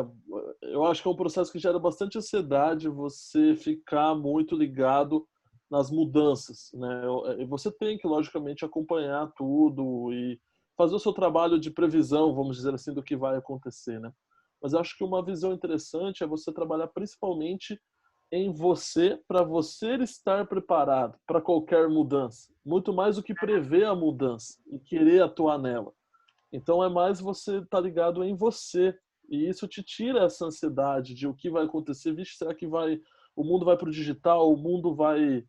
eu acho que é um processo que gera bastante ansiedade você ficar muito ligado nas mudanças, né? Você tem que, logicamente, acompanhar tudo e fazer o seu trabalho de previsão, vamos dizer assim, do que vai acontecer, né? Mas eu acho que uma visão interessante é você trabalhar principalmente em você, para você estar preparado para qualquer mudança. Muito mais do que prever a mudança e querer atuar nela. Então é mais você estar ligado em você. E isso te tira essa ansiedade de o que vai acontecer. Vixe, será que o mundo vai para o digital? O mundo vai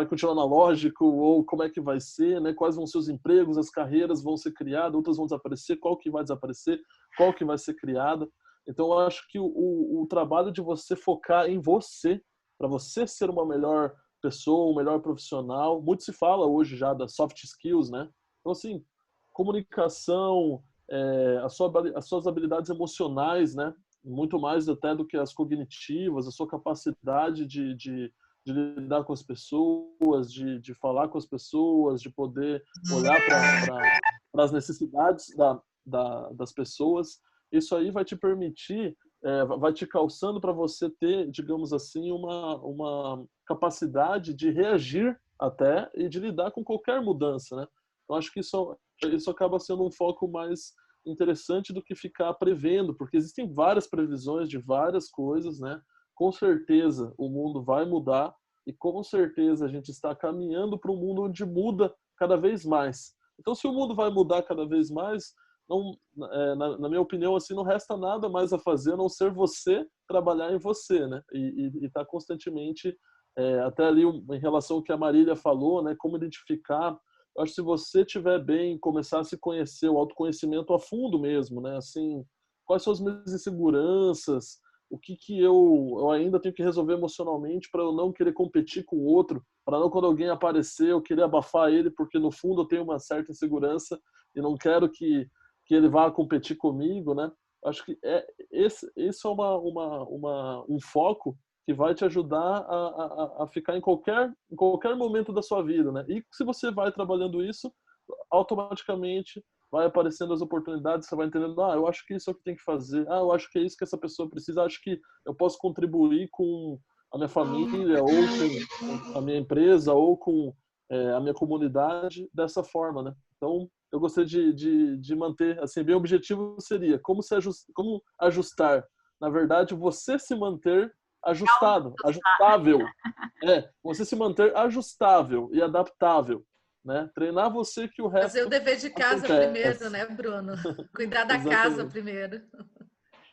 continuar analógico? Ou como é que vai ser? Né? Quais vão ser os empregos? As carreiras vão ser criadas? Outras vão desaparecer? Qual que vai desaparecer? Qual que vai ser criada? Então eu acho que o trabalho de você focar em você, para você ser uma melhor pessoa, um melhor profissional. Muito se fala hoje já das soft skills, né? Então assim, comunicação, as suas habilidades emocionais, né? Muito mais até do que as cognitivas, a sua capacidade de lidar com as pessoas, de falar com as pessoas, de poder olhar para as necessidades das pessoas. Isso aí vai te permitir, vai te calçando para você ter, digamos assim, uma capacidade de reagir até e de lidar com qualquer mudança, né? Eu acho que isso acaba sendo um foco mais interessante do que ficar prevendo, porque existem várias previsões de várias coisas, né? Com certeza o mundo vai mudar e com certeza a gente está caminhando para um mundo onde muda cada vez mais. Então, se o mundo vai mudar cada vez mais, não, na minha opinião, assim, não resta nada mais a fazer a não ser você trabalhar em você, né? E estar constantemente, até ali em relação ao que a Marília falou, né? Como identificar. Eu acho que se você estiver bem, começar a se conhecer, o autoconhecimento a fundo mesmo, né? Assim, quais são as minhas inseguranças, o que eu ainda tenho que resolver emocionalmente para eu não querer competir com o outro, para não, quando alguém aparecer, eu querer abafar ele, porque no fundo eu tenho uma certa insegurança e não quero que ele vá competir comigo, né? Acho que isso é um foco que vai te ajudar a ficar em qualquer momento da sua vida, né? E se você vai trabalhando isso, automaticamente vai aparecendo as oportunidades, você vai entendendo, eu acho que isso é o que tem que fazer, eu acho que é isso que essa pessoa precisa, acho que eu posso contribuir com a minha família, ou com a minha empresa, ou com a minha comunidade dessa forma, né? Então, eu gostaria de manter, assim, meu objetivo seria como ajustar, na verdade, você se manter ajustável. Você se manter ajustável e adaptável, né? Treinar você que o resto fazer o dever de casa acontece. primeiro, né, Bruno? Cuidar da Exatamente. casa primeiro.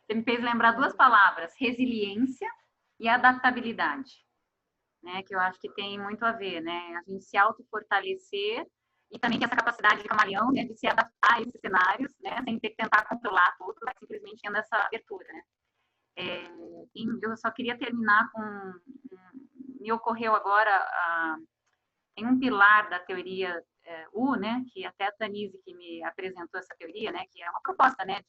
Você me fez lembrar duas palavras, resiliência e adaptabilidade, né? Que eu acho que tem muito a ver, né? A gente se autofortalecer e também ter essa capacidade de camaleão, né? De se adaptar a esses cenários, né? Sem ter que tentar controlar tudo, mas simplesmente tendo essa abertura, né? Eu só queria terminar com... Me ocorreu agora... Tem um pilar da teoria U, né? Que até a Tanise que me apresentou essa teoria, né? Que é uma proposta, né?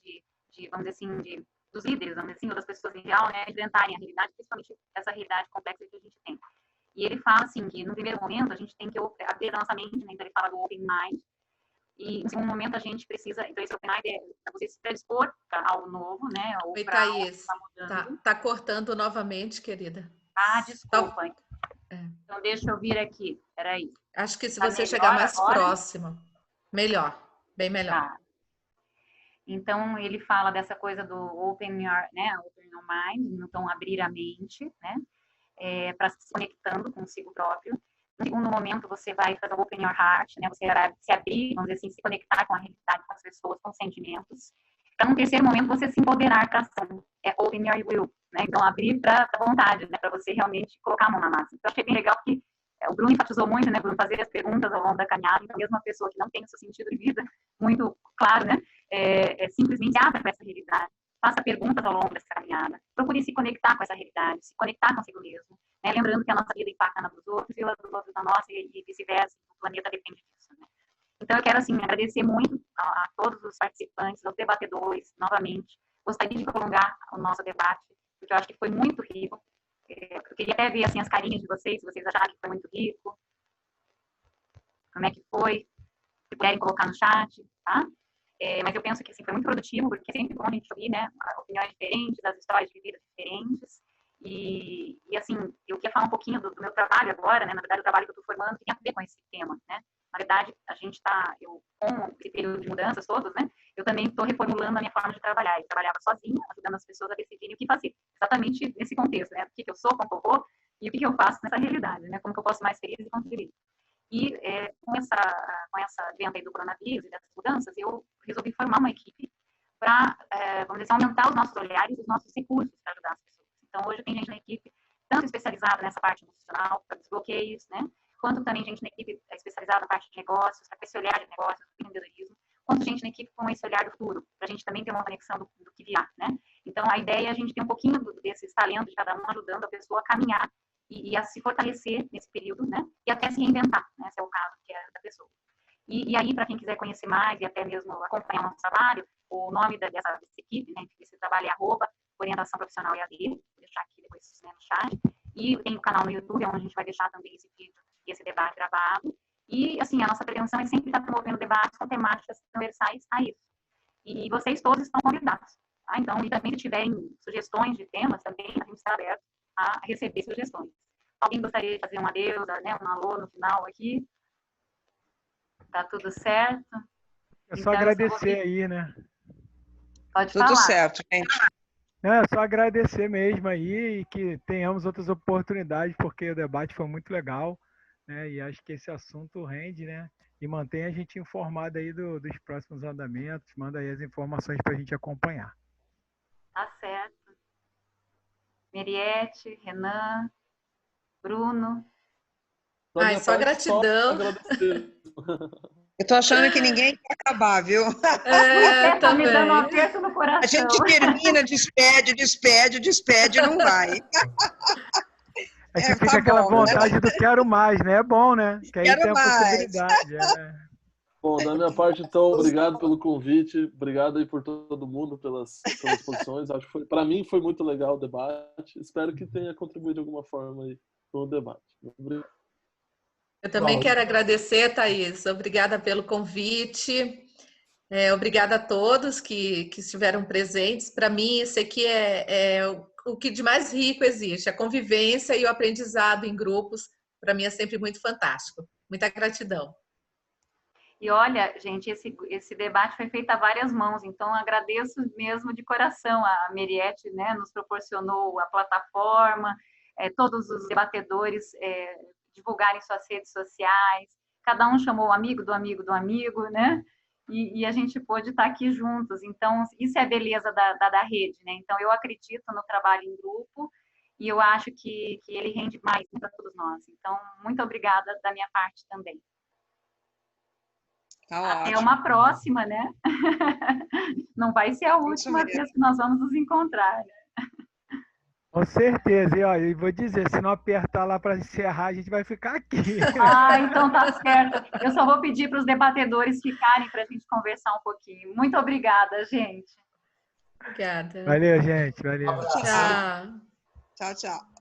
Vamos dizer assim, dos líderes, vamos dizer assim, ou das pessoas em geral, né? Enfrentarem a realidade, principalmente essa realidade complexa que a gente tem. E ele fala assim que no primeiro momento a gente tem que abrir a nossa mente, né? Então ele fala do open mind. E no segundo momento a gente precisa, então esse open mind é você se predispor para algo novo, né? Ou Oi, para algo Thaís, que tá mudando. tá cortando novamente, querida. Desculpa. Então deixa eu vir aqui, peraí. Acho que se Tá você chegar mais agora? próximo, melhor, bem melhor. Tá. Então ele fala dessa coisa do open your mind, então abrir a mente, né? Para se conectando consigo próprio. No segundo momento, você vai fazer o open your heart, né? Você vai se abrir, vamos dizer assim, se conectar com a realidade, com as pessoas, com os sentimentos. Para no terceiro momento, você se empoderar para a ação. Open your will, né? Então, abrir para a vontade, né? Para você realmente colocar a mão na massa. Então, achei bem legal que o Bruno enfatizou muito, né? Bruno fazer as perguntas ao longo da caminhada. Então, mesmo uma pessoa que não tem o seu sentido de vida muito claro, né? Simplesmente abra para essa realidade. Faça perguntas ao longo dessa caminhada. Procure se conectar com essa realidade, se conectar consigo mesmo. Né? Lembrando que a nossa vida impacta na dos outros e a dos outros na nossa e vice-versa. O planeta depende disso. Né? Então, eu quero, assim, agradecer muito a todos os participantes, aos debatedores, novamente. Gostaria de prolongar o nosso debate, porque eu acho que foi muito rico. Eu queria até ver, assim, as carinhas de vocês, se vocês acharam que foi muito rico. Como é que foi? Se puderem colocar no chat, tá? Mas eu penso que assim, foi muito produtivo, porque é sempre bom a gente ouvir, né, opiniões diferentes, as histórias de vida diferentes. E assim, eu queria falar um pouquinho do meu trabalho agora, né? Na verdade, o trabalho que eu estou formando tem a ver com esse tema, né? Na verdade, a gente está, com esse período de mudanças todos, né? Eu também estou reformulando a minha forma de trabalhar. Eu trabalhava sozinha, ajudando as pessoas a decidirem o que fazer. Exatamente nesse contexto, né? O que eu sou, como eu vou, e o que eu faço nessa realidade, né? Como que eu posso mais feliz e contribuir. E com essa advento aí do coronavírus e dessas mudanças, eu resolvi formar uma equipe para, vamos dizer, aumentar os nossos olhares e os nossos recursos para ajudar as pessoas. Então, hoje tem gente na equipe tanto especializada nessa parte emocional, para desbloqueios, né? Quanto também gente na equipe especializada na parte de negócios, para esse olhar de negócios, do empreendedorismo, quanto gente na equipe com esse olhar do futuro, para a gente também ter uma conexão do que virá, né? Então, a ideia é a gente ter um pouquinho desses talentos de cada um ajudando a pessoa a caminhar e a se fortalecer nesse período, né? E até se reinventar, né? Esse é o caso que é da pessoa. E aí, para quem quiser conhecer mais e até mesmo acompanhar o nosso trabalho, o nome dessa equipe, né? Esse trabalho é @orientação profissional EAD, vou deixar aqui depois, né, no chat. E tem o canal no YouTube, onde a gente vai deixar também esse vídeo e esse debate gravado. E, assim, a nossa pretensão é sempre estar promovendo debates com temáticas transversais a isso. E vocês todos estão convidados, tá? Então, e também se tiverem sugestões de temas, também a gente está aberto a receber sugestões. Alguém gostaria de fazer um adeus, né, um alô no final aqui? Tá tudo certo? É só então, agradecer aí, né? Pode falar. Tudo certo, gente. É só agradecer mesmo aí e que tenhamos outras oportunidades, porque o debate foi muito legal, né? E acho que esse assunto rende, né? E mantém a gente informado aí dos próximos andamentos, manda aí as informações para a gente acompanhar. Tá certo. Meriete, Renan, Bruno. Ai, só gratidão. Eu tô achando que ninguém quer acabar, viu? Você tá me dando um aperto no coração. A gente termina, despede, não vai. É que fica aquela vontade, né? Do quero mais, né? É bom, né? Que aí quero tem a mais. possibilidade. Bom, da minha parte, então, obrigado pelo convite, obrigado aí por todo mundo pelas posições. Acho que para mim foi muito legal o debate. Espero que tenha contribuído de alguma forma aí com o debate. Obrigado. Eu também quero agradecer, Thaís. Obrigada pelo convite. Obrigada a todos que estiveram presentes. Para mim, isso aqui é o que de mais rico existe. A convivência e o aprendizado em grupos, para mim, é sempre muito fantástico. Muita gratidão. E olha, gente, esse debate foi feito a várias mãos, então agradeço mesmo de coração. A Meriette, né, nos proporcionou a plataforma, todos os debatedores divulgarem suas redes sociais, cada um chamou o amigo do amigo do amigo, né? E a gente pôde estar aqui juntos. Então, isso é a beleza da rede, né? Então, eu acredito no trabalho em grupo e eu acho que ele rende mais para todos nós. Então, muito obrigada da minha parte também. Tá Até ótimo. uma próxima, né? Não vai ser a última vez que nós vamos nos encontrar. Com certeza. E olha, eu vou dizer, se não apertar lá para encerrar, a gente vai ficar aqui. Ah, então tá certo. Eu só vou pedir para os debatedores ficarem para a gente conversar um pouquinho. Muito obrigada, gente. Obrigada. Valeu, gente. Valeu. Tchau. Tchau, tchau.